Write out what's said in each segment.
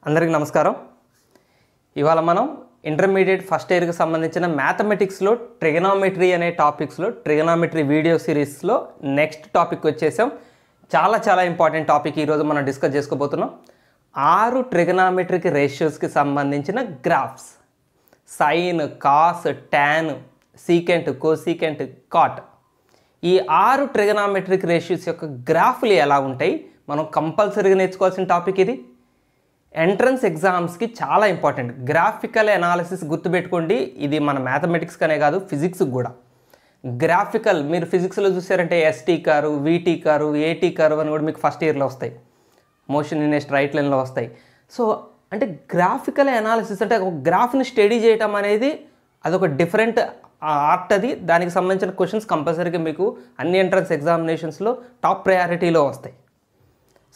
అందరికీ నమస్కారం. ఇవాళ మనం ఇంటర్మీడియట్ ఫస్ట్ ఇయర్కి సంబంధించిన మ్యాథమెటిక్స్లో ట్రిగనామెట్రీ అనే టాపిక్స్లో ట్రిగనామెట్రీ వీడియో సిరీస్లో నెక్స్ట్ టాపిక్ వచ్చేసాం. చాలా ఇంపార్టెంట్ టాపిక్ ఈరోజు మనం డిస్కస్ చేసుకోబోతున్నాం. 6 ట్రిగనామెట్రిక్ రేషియోస్కి సంబంధించిన graphs, sine, cos, tan, secant, cosecant, cot, ఈ 6 ట్రిగనామెట్రిక్ రేషియోస్ యొక్క గ్రాఫ్లు ఎలా ఉంటాయి మనం కంపల్సరీగా నేర్చుకోవాల్సిన టాపిక్ ఇది. ఎంట్రన్స్ ఎగ్జామ్స్కి చాలా ఇంపార్టెంట్. గ్రాఫికల్ అనాలిసిస్ గుర్తుపెట్టుకోండి. ఇది మన మ్యాథమెటిక్స్కనే కాదు, ఫిజిక్స్కి కూడా. గ్రాఫికల్ మీరు ఫిజిక్స్లో చూసారంటే ఎస్టీ కారు, వీటీ కారు, ఏటీ కారు అని కూడా మీకు ఫస్ట్ ఇయర్లో వస్తాయి. మోషన్ ఇన్ ఏ స్ట్రైట్ లైన్లో వస్తాయి. సో అంటే గ్రాఫికల్ అనాలిసిస్ అంటే ఒక గ్రాఫ్ని స్టడీ చేయటం అనేది అదొక డిఫరెంట్ ఆర్ట్. అది దానికి సంబంధించిన క్వశ్చన్స్ కంపల్సరీగా మీకు అన్ని ఎంట్రన్స్ ఎగ్జామినేషన్స్లో టాప్ ప్రయారిటీలో వస్తాయి.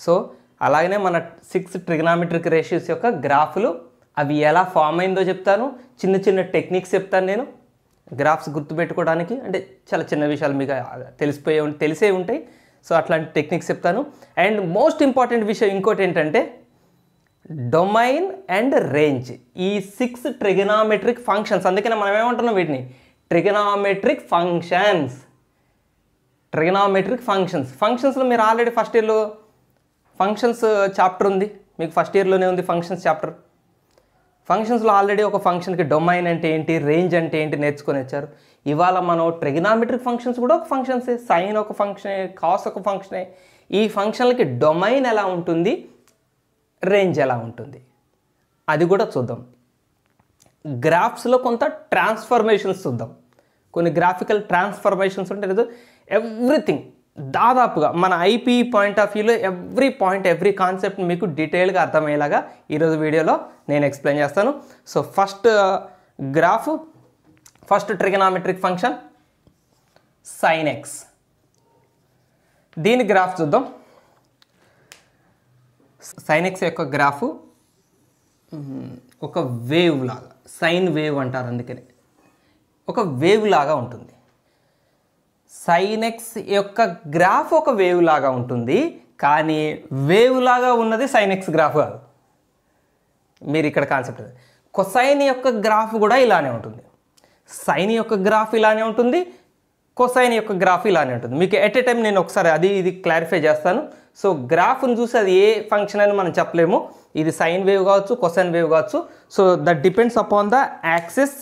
సో అలాగనే మన 6 ట్రిగనామెట్రిక్ రేషియోస్ యొక్క గ్రాఫ్లు అవి ఎలా ఫామ్ అయిందో చెప్తాను. చిన్న టెక్నిక్స్ చెప్తాను నేను గ్రాఫ్స్ గుర్తుపెట్టుకోవడానికి. అంటే చాలా చిన్న విషయాలు మీకు తెలిసే ఉంటాయి. సో అట్లాంటి టెక్నిక్స్ చెప్తాను. అండ్ మోస్ట్ ఇంపార్టెంట్ విషయం ఇంకోటి ఏంటంటే డొమైన్ అండ్ రేంజ్. ఈ 6 ట్రిగనామెట్రిక్ ఫంక్షన్స్, అందుకనే మనం ఏమంటున్నాం వీటిని ట్రిగనామెట్రిక్ ఫంక్షన్స్. ట్రిగనామెట్రిక్ ఫంక్షన్స్లో మీరు ఆల్రెడీ ఫస్ట్ ఇయర్లో ఫంక్షన్స్ చాప్టర్ ఉంది, మీకు ఫస్ట్ ఇయర్లోనే ఉంది ఫంక్షన్స్ చాప్టర్. ఫంక్షన్స్లో ఆల్రెడీ ఒక ఫంక్షన్కి డొమైన్ అంటే ఏంటి, రేంజ్ అంటే ఏంటి నేర్చుకొని వచ్చారు. ఇవాళ మనం ట్రిగనామెట్రిక్ ఫంక్షన్స్ కూడా ఒక ఫంక్షన్సే, సైన్ ఒక ఫంక్షనే, కాస్ ఒక ఫంక్షనే. ఈ ఫంక్షన్లకి డొమైన్ ఎలా ఉంటుంది, రేంజ్ ఎలా ఉంటుంది అది కూడా చూద్దాం. గ్రాఫ్స్లో కొంత ట్రాన్స్ఫర్మేషన్స్ చూద్దాం. కొన్ని గ్రాఫికల్ ట్రాన్స్ఫర్మేషన్స్ ఉంటాయి. ఎవ్రీథింగ్ దాదాపుగా మన ఐపీ పాయింట్ ఆఫ్ వ్యూలో ఎవ్రీ కాన్సెప్ట్ మీకు డీటెయిల్గా అర్థమయ్యేలాగా ఈరోజు వీడియోలో నేను ఎక్స్ప్లెయిన్ చేస్తాను. So first trigonometric function sign X. దీని గ్రాఫ్ చూద్దాం. సైన్ ఎక్స్ యొక్క గ్రాఫు ఒక వేవ్ లాగా, సైన్ వేవ్ అంటారు, అందుకని ఒక వేవ్ లాగా ఉంటుంది. సైన్ ఎక్స్ యొక్క గ్రాఫ్ ఒక వేవ్ లాగా ఉంటుంది, కానీ వేవ్ లాగా ఉన్నది సైన్ ఎక్స్ గ్రాఫ్ కాదు. మీరు ఇక్కడ కాన్సెప్ట్ అది. కొసైన్ యొక్క గ్రాఫ్ కూడా ఇలానే ఉంటుంది. సైన్ యొక్క గ్రాఫ్ ఇలానే ఉంటుంది, కొసైన్ యొక్క గ్రాఫ్ ఇలానే ఉంటుంది. మీకు ఎట్ ఏ టైం నేను ఒకసారి ఇది క్లారిఫై చేస్తాను. సో గ్రాఫ్ని చూసి అది ఏ ఫంక్షన్ అని మనం చెప్పలేము. ఇది సైన్ వేవ్ కావచ్చు, కొసైన్ వేవ్ కావచ్చు. So that depends upon the axis.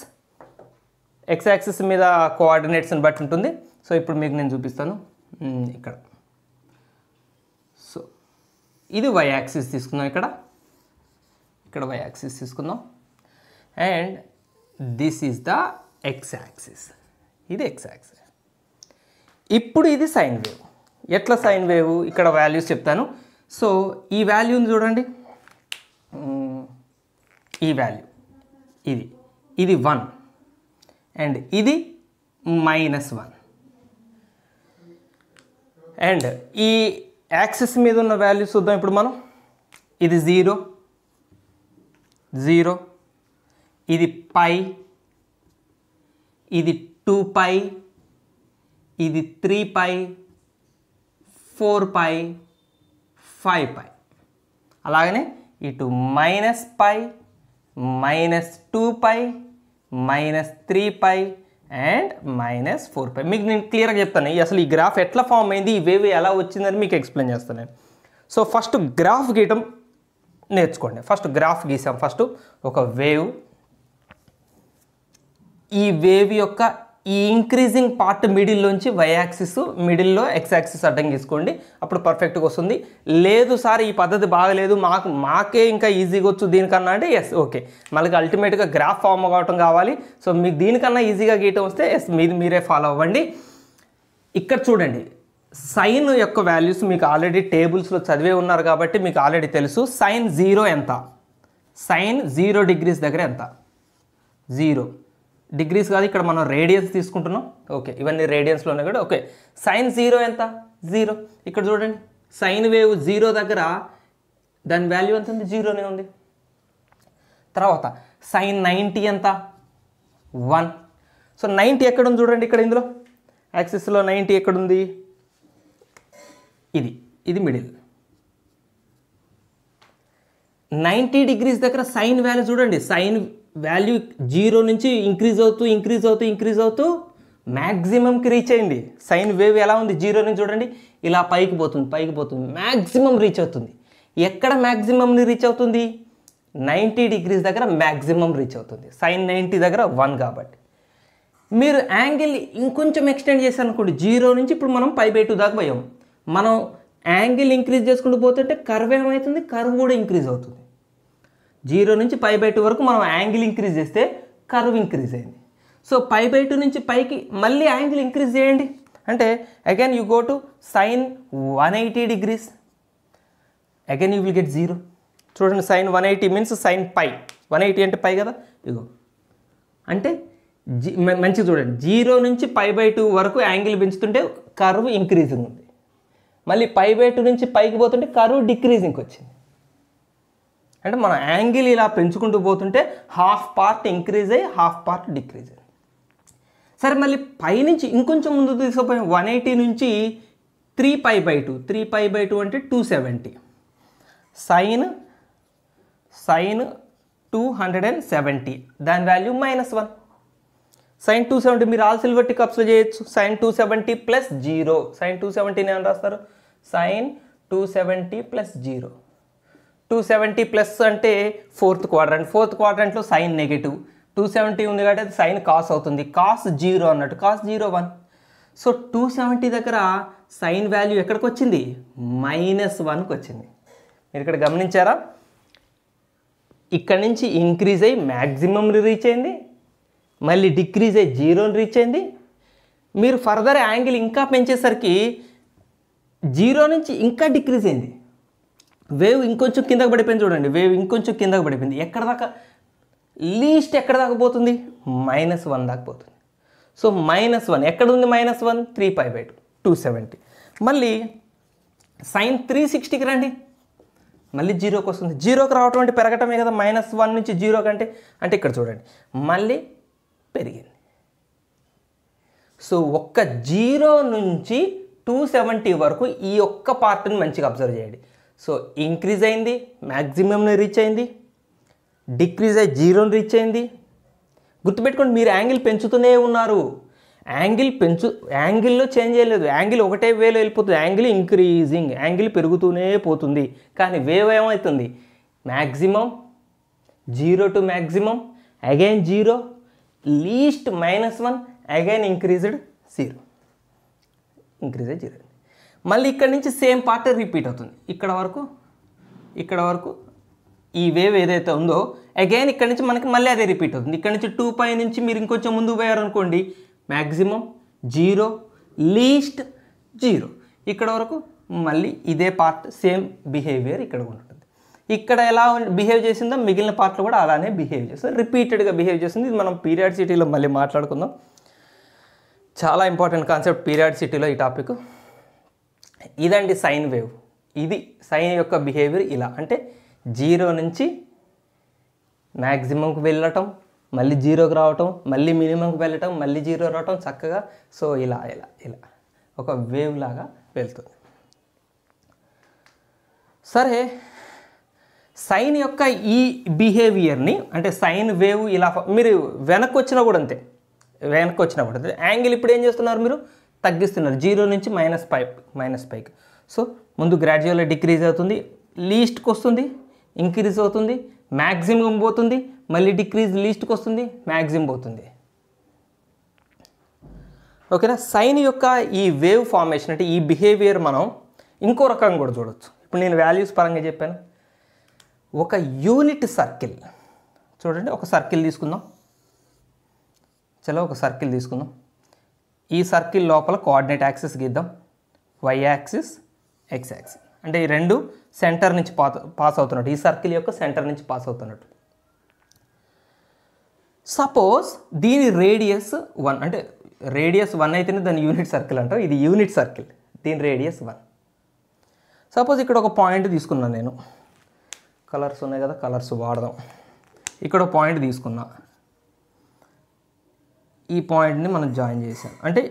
X axis మీద కోఆర్డినేట్స్ని బట్టి ఉంటుంది. సో ఇప్పుడు మీకు నేను చూపిస్తాను ఇక్కడ. సో ఇది వై యాక్సిస్ తీసుకుందాం, ఇక్కడ వై యాక్సిస్ తీసుకుందాం. And this is the X axis, ఇది ఎక్స్ యాక్సిస్. ఇప్పుడు ఇది సైన్ వేవ్. ఎట్లా సైన్ వేవ్, ఇక్కడ వాల్యూస్ చెప్తాను. సో ఈ వాల్యూని చూడండి, ఈ వాల్యూ ఇది 1 అండ్ ఇది -1. అండ్ ఈ యాక్సిస్ మీద ఉన్న వాల్యూస్ చూద్దాం ఇప్పుడు మనం. ఇది 0, ఇది π, ఇది 2π, ఇది 3π, 4π, 5π. అలాగనే ఇటు -π, -2π, -3π అండ్ -4π. మీకు నేను క్లియర్గా చెప్తాను అసలు ఈ గ్రాఫ్ ఎట్లా ఫామ్ అయింది, ఈ వేవ్ ఎలా వచ్చిందని మీకు ఎక్స్ప్లెయిన్ చేస్తాను నేను. సో ఫస్ట్ గ్రాఫ్ గీయటం నేర్చుకోండి. ఫస్ట్ గ్రాఫ్ గీసాం. ఫస్ట్ ఒక వేవ్, ఈ వేవ్ యొక్క ఈ ఇంక్రీజింగ్ పార్ట్ మిడిల్లోంచి వై యాక్సిస్, మిడిల్లో ఎక్స్ యాక్సిస్ అడ్డం గీసుకోండి, అప్పుడు పర్ఫెక్ట్గా వస్తుంది. లేదు సార్ ఈ పద్ధతి బాగలేదు, మాకే ఇంకా ఈజీగా వచ్చు దీనికన్నా అంటే ఎస్ ఓకే, మళ్ళీ అల్టిమేట్గా గ్రాఫ్ ఫామ్ అవటం కావాలి. సో మీకు దీనికన్నా ఈజీగా గీయటం వస్తే ఎస్ మీరే ఫాలో అవ్వండి. ఇక్కడ చూడండి, సైన్ యొక్క వాల్యూస్ మీకు ఆల్రెడీ టేబుల్స్లో చదివే ఉన్నారు కాబట్టి మీకు ఆల్రెడీ తెలుసు. సైన్ 0 ఎంత, సైన్ 0 డిగ్రీస్ దగ్గర ఎంత, 0 డిగ్రీస్ కాదు, ఇక్కడ మనం రేడియన్స్ తీసుకుంటున్నాం. ఓకే, ఇవన్నీ రేడియన్స్లోనే కూడా. ఓకే, సైన్ 0 ఎంత, 0. ఇక్కడ చూడండి సైన్ వేవ్ 0 దగ్గర దాని వాల్యూ ఎంత ఉంది, 0నే ఉంది. తర్వాత సైన్ 90 ఎంత, 1. సో 90 ఎక్కడుంది చూడండి, ఇక్కడ ఇందులో యాక్సిస్లో 90 ఎక్కడుంది, ఇది మిడిల్. 90 డిగ్రీస్ దగ్గర సైన్ వాల్యూ చూడండి, సైన్ వాల్యూ 0 నుంచి ఇంక్రీజ్ అవుతూ మ్యాక్సిమంకి రీచ్ అయింది. సైన్ వేవ్ ఎలా ఉంది, 0 నుంచి చూడండి ఇలా పైకి పోతుంది మ్యాక్సిమం రీచ్ అవుతుంది. ఎక్కడ మ్యాక్సిమంని రీచ్ అవుతుంది, 90 డిగ్రీస్ దగ్గర మ్యాక్సిమం రీచ్ అవుతుంది. సైన్ 90 దగ్గర 1 కాబట్టి. మీరు యాంగిల్ ఇంకొంచెం ఎక్స్టెండ్ చేశారు అనుకోండి, 0 నుంచి ఇప్పుడు మనం π/2 దాకా పోయాం. మనం యాంగిల్ ఇంక్రీజ్ చేసుకుంటూ పోతుంటే కర్వ్ ఏమవుతుంది, కర్వ్ కూడా ఇంక్రీజ్ అవుతుంది. 0 నుంచి π/2 వరకు మనం యాంగిల్ ఇంక్రీజ్ చేస్తే కర్వ్ ఇంక్రీజ్ అయింది. సో π/2 నుంచి పైకి మళ్ళీ యాంగిల్ ఇంక్రీజ్ చేయండి అంటే again you go to sine 180 degrees, again you will get 0. చూడండి సైన్ 180 మీన్స్ సైన్ π, 180 అంటే π కదా, ఇగో అంటే మంచిగా చూడండి, 0 నుంచి π/2 వరకు యాంగిల్ పెంచుతుంటే కర్వ్ ఇంక్రీజింగ్ ఉంది. మళ్ళీ π/2 నుంచి పైకి పోతుంటే కర్వ్ డిక్రీజింగ్కి వచ్చింది. అంటే మన యాంగిల్ ఇలా పెంచుకుంటూ పోతుంటే హాఫ్ పార్ట్ ఇంక్రీజ్ అయ్యి హాఫ్ పార్ట్ డిక్రీజ్ అయ్యి. సరే మళ్ళీ పైనుంచి ఇంకొంచెం ముందు తీసుకుపోయి 180 నుంచి 3π/2, 3π/2 అంటే 270, సైన్ 270 దాని వాల్యూ -1. సైన్ 270 మీరు ఆల్ సిల్వర్టిక్ కప్స్లో చేయొచ్చు. సైన్ 270 ప్లస్ 0, సైన్ 270 ఏమని రాస్తారు, సైన్ 270 ప్లస్ 0. 270 ప్లస్ అంటే ఫోర్త్ క్వాడ్రంట్లో సైన్ నెగిటివ్, 270 ఉంది కాబట్టి అది సైన్ కాస్ అవుతుంది, కాస్ 0 అన్నట్టు, కాస్ 0 1. సో 270 దగ్గర సైన్ వాల్యూ ఎక్కడికి వచ్చింది, -1కి వచ్చింది. మీరు ఇక్కడ గమనించారా, ఇక్కడ నుంచి ఇంక్రీజ్ అయ్యి మ్యాక్సిమంని రీచ్ అయింది, మళ్ళీ డిక్రీజ్ అయ్యి 0ని రీచ్ అయింది. మీరు ఫర్దర్ యాంగిల్ ఇంకా పెంచేసరికి 0 నుంచి ఇంకా డిక్రీజ్ అయింది, వేవ్ ఇంకొంచెం కిందకు పడిపోయింది. చూడండి వేవ్ ఇంకొంచెం కిందకు పడిపోయింది. ఎక్కడ దాకా, లీస్ట్ ఎక్కడ దాకా పోతుంది, -1 దాకా పోతుంది. సో -1 ఎక్కడ ఉంది, -1 3π/2, 270. మళ్ళీ సైన్ 360కి రండి, మళ్ళీ 0కి వస్తుంది. 0కి రావటం అంటే పెరగటమే కదా, -1 నుంచి 0 కంటే, అంటే ఇక్కడ చూడండి మళ్ళీ పెరిగింది. సో ఒక్క 0 నుంచి 270 వరకు ఈ ఒక్క పార్ట్ని మంచిగా అబ్జర్వ్ చేయండి. సో ఇంక్రీజ్ అయింది, మ్యాక్సిమంని రీచ్ అయింది, డిక్రీజ్ అయ్యి 0ని రీచ్ అయింది. గుర్తుపెట్టుకోండి, మీరు యాంగిల్ పెంచుతూనే ఉన్నారు, యాంగిల్లో చేంజ్ చేయలేదు, యాంగిల్ ఒకటే వేలో వెళ్ళిపోతుంది, యాంగిల్ ఇంక్రీజింగ్, యాంగిల్ పెరుగుతూనే పోతుంది. కానీ వేవ్ ఏమవుతుంది, maximum 0 to maximum, again 0, least -1, again increased 0, increase అయ్యి 0. మళ్ళీ ఇక్కడ నుంచి సేమ్ పార్ట్ రిపీట్ అవుతుంది. ఇక్కడ వరకు ఈ వేవ్ ఏదైతే ఉందో అగైన్ ఇక్కడ నుంచి మనకి మళ్ళీ అదే రిపీట్ అవుతుంది. ఇక్కడ నుంచి 2π నుంచి మీరు ఇంకొంచెం ముందుకు పోయారనుకోండి, మ్యాక్సిమం 0, లీస్ట్ 0. ఇక్కడ వరకు మళ్ళీ ఇదే పార్ట్ సేమ్ బిహేవియర్ ఇక్కడ ఉంటుంది. ఇక్కడ ఎలా బిహేవ్ చేసిందో మిగిలిన పార్ట్లో కూడా అలానే బిహేవ్ చేస్తుంది, రిపీటెడ్గా బిహేవ్ చేస్తుంది. ఇది మనం పీరియాడిసిటీలో మళ్ళీ మాట్లాడుకుందాం. చాలా ఇంపార్టెంట్ కాన్సెప్ట్ పీరియాడిసిటీలో ఈ టాపిక్. ఇదండి సైన్ వేవ్. ఇది సైన్ యొక్క బిహేవియర్ ఇలా, అంటే 0 నుంచి మ్యాక్సిమంకి వెళ్ళటం, మళ్ళీ 0కి రావటం, మళ్ళీ మినిమంకి వెళ్ళటం, మళ్ళీ 0 రావటం చక్కగా. సో ఇలా ఒక వేవ్ లాగా వెళ్తుంది. సరే సైన్ యొక్క ఈ బిహేవియర్ని, అంటే సైన్ వేవ్ ఇలా మీరు వెనక్కి వచ్చినా కూడా అంతే, యాంగిల్ ఇప్పుడు ఏం చేస్తున్నారు, మీరు తగ్గిస్తున్నారు 0 నుంచి -πకి. సో ముందు గ్రాడ్యువల్గా డిక్రీజ్ అవుతుంది, లీస్ట్కి వస్తుంది, ఇంక్రీజ్ అవుతుంది, మ్యాక్సిమం పోతుంది, మళ్ళీ డిక్రీజ్ లీస్ట్కి వస్తుంది, మ్యాక్సిమం పోతుంది. ఓకేనా. సైన్ యొక్క ఈ వేవ్ ఫార్మేషన్ అంటే ఈ బిహేవియర్ మనం ఇంకో రకంగా కూడా చూడవచ్చు. ఇప్పుడు నేను వాల్యూస్ పరంగా చెప్పాను. ఒక యూనిట్ సర్కిల్ చూడండి, ఒక సర్కిల్ తీసుకుందాం. ఒక సర్కిల్ తీసుకుందాం. ఈ సర్కిల్ లోపల కోఆర్డినేట్ యాక్సిస్ గీద్దాం, y యాక్సిస్, x యాక్సిస్. అంటే ఈ రెండు సెంటర్ నుంచి పాస్ అవుతున్నట్టు, ఈ సర్కిల్ యొక్క సెంటర్ నుంచి పాస్ అవుతున్నట్టు. సపోజ్ దీని రేడియస్ 1, అంటే రేడియస్ 1 అయితేనే దాని యూనిట్ సర్కిల్ అంటాం. ఇది యూనిట్ సర్కిల్, దీని రేడియస్ 1. సపోజ్ ఇక్కడ ఒక పాయింట్ తీసుకున్నాను నేను, కలర్స్ ఉన్నాయి కదా, కలర్స్ వాడదాం. ఇక్కడ ఒక పాయింట్ తీసుకున్నా, ఈ పాయింట్ని మనం జాయిన్ చేసాం. అంటే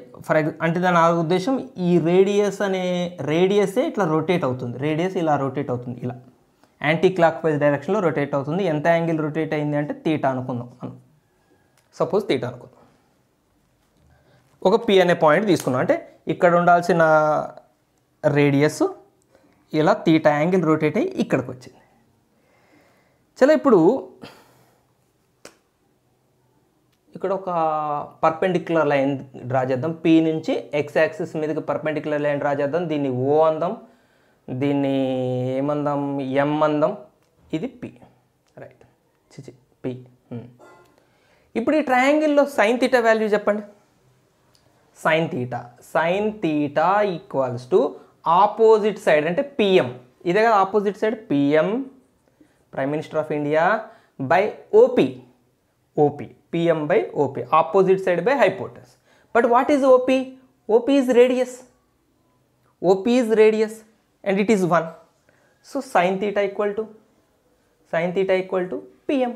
అంటే దాని ఉద్దేశం ఈ రేడియసే ఇట్లా రొటేట్ అవుతుంది, రేడియస్ ఇలా రొటేట్ అవుతుంది, ఇలా యాంటీ క్లాక్ వైజ్ డైరెక్షన్లో రొటేట్ అవుతుంది. ఎంత యాంగిల్ రొటేట్ అయింది అంటే తీటా అనుకుందాం మనం. సపోజ్ తీటా అనుకుందాం. ఒక పి అనే పాయింట్ తీసుకున్నాం, అంటే ఇక్కడ ఉండాల్సిన రేడియస్ ఇలా తీటా యాంగిల్ రొటేట్ అయ్యి ఇక్కడికి వచ్చింది. చలో ఇప్పుడు ఇక్కడ ఒక పర్పెండిక్యులర్ లైన్ డ్రా చేద్దాం. పి నుంచి ఎక్స్ యాక్సిస్ మీదకి పర్పెండిక్యులర్ లైన్ డ్రా చేద్దాం. దీన్ని ఓ అందాం, దీన్ని ఏమందాం, ఎం అందాం. ఇది పి, రైట్, పి. ఇప్పుడు ఈ ట్రయాంగిల్లో సైన్ తీటా వాల్యూ చెప్పండి. Sine theta equals to opposite side అంటే పిఎం. ఇదే కదా opposite side, PM prime minister of India by OP. PM by OP, opposite side by hypotenuse. But what is OP? OP is radius and it is 1. So sin theta equal to pm.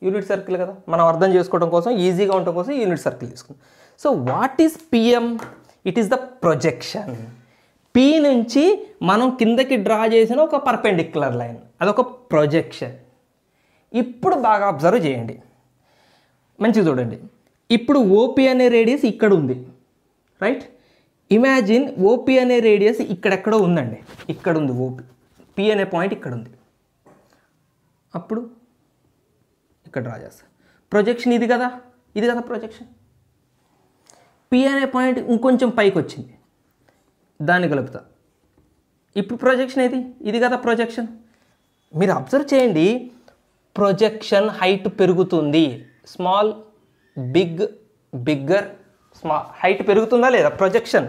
Unit circle కదా, మనం అర్థం చేసుకోవడం కోసం, ఈజీగా ఉండటం కోసం unit circle తీసుకుందాం. So what is PM? It is the projection. P నుంచి మనం కిందకి డ్రా చేసిన ఒక పర్పెండిక్యులర్ లైన్, అదొక ప్రొజెక్షన్. ఇప్పుడు బాగా అబ్జర్వ్ చేయండి, మంచిగా చూడండి. ఇప్పుడు ఓపి అనే రేడియస్ ఇక్కడ ఉంది, రైట్? ఇమాజిన్ ఓపి అనే రేడియస్ ఇక్కడెక్కడో ఉందండి, ఇక్కడ ఉంది ఓపి. పి అనే పాయింట్ ఇక్కడ ఉంది. అప్పుడు ఇక్కడ డ్రా చేస్తా. ప్రొజెక్షన్ ఇది కదా ప్రొజెక్షన్. పి అనే పాయింట్ ఇంకొంచెం పైకి వచ్చింది, దాన్ని కలుపుతా. ఇప్పుడు ప్రొజెక్షన్ ఇది కదా ప్రొజెక్షన్. మీరు అబ్జర్వ్ చేయండి, ప్రొజెక్షన్ హైట్ పెరుగుతుంది. స్మాల్, బిగ్గర్, స్మాల్, హైట్ పెరుగుతుందా లేదా? ప్రొజెక్షన్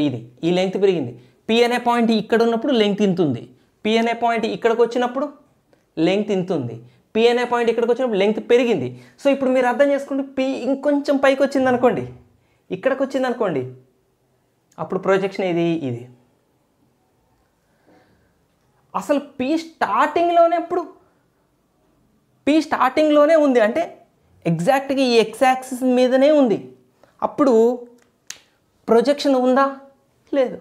ఇది, ఈ లెంగ్త్ పెరిగింది. పి అనే పాయింట్ ఇక్కడ ఉన్నప్పుడు లెంగ్త్ ఇంత ఉంది. పి అనే పాయింట్ ఇక్కడికి వచ్చినప్పుడు లెంగ్త్ ఇంత ఉంది. పి అనే పాయింట్ ఇక్కడికి వచ్చినప్పుడు లెంగ్త్ పెరిగింది. సో ఇప్పుడు మీరు అర్థం చేసుకోండి, పి ఇంకొంచెం పైకి వచ్చింది అనుకోండి, ఇక్కడికి వచ్చింది అనుకోండి, అప్పుడు ప్రొజెక్షన్ ఇది. అసలు పి స్టార్టింగ్లోనే ఉంది, అంటే ఎగ్జాక్ట్గా ఈ ఎక్స్ యాక్సిస్ మీదనే ఉంది. అప్పుడు ప్రొజెక్షన్ ఉందా? లేదు.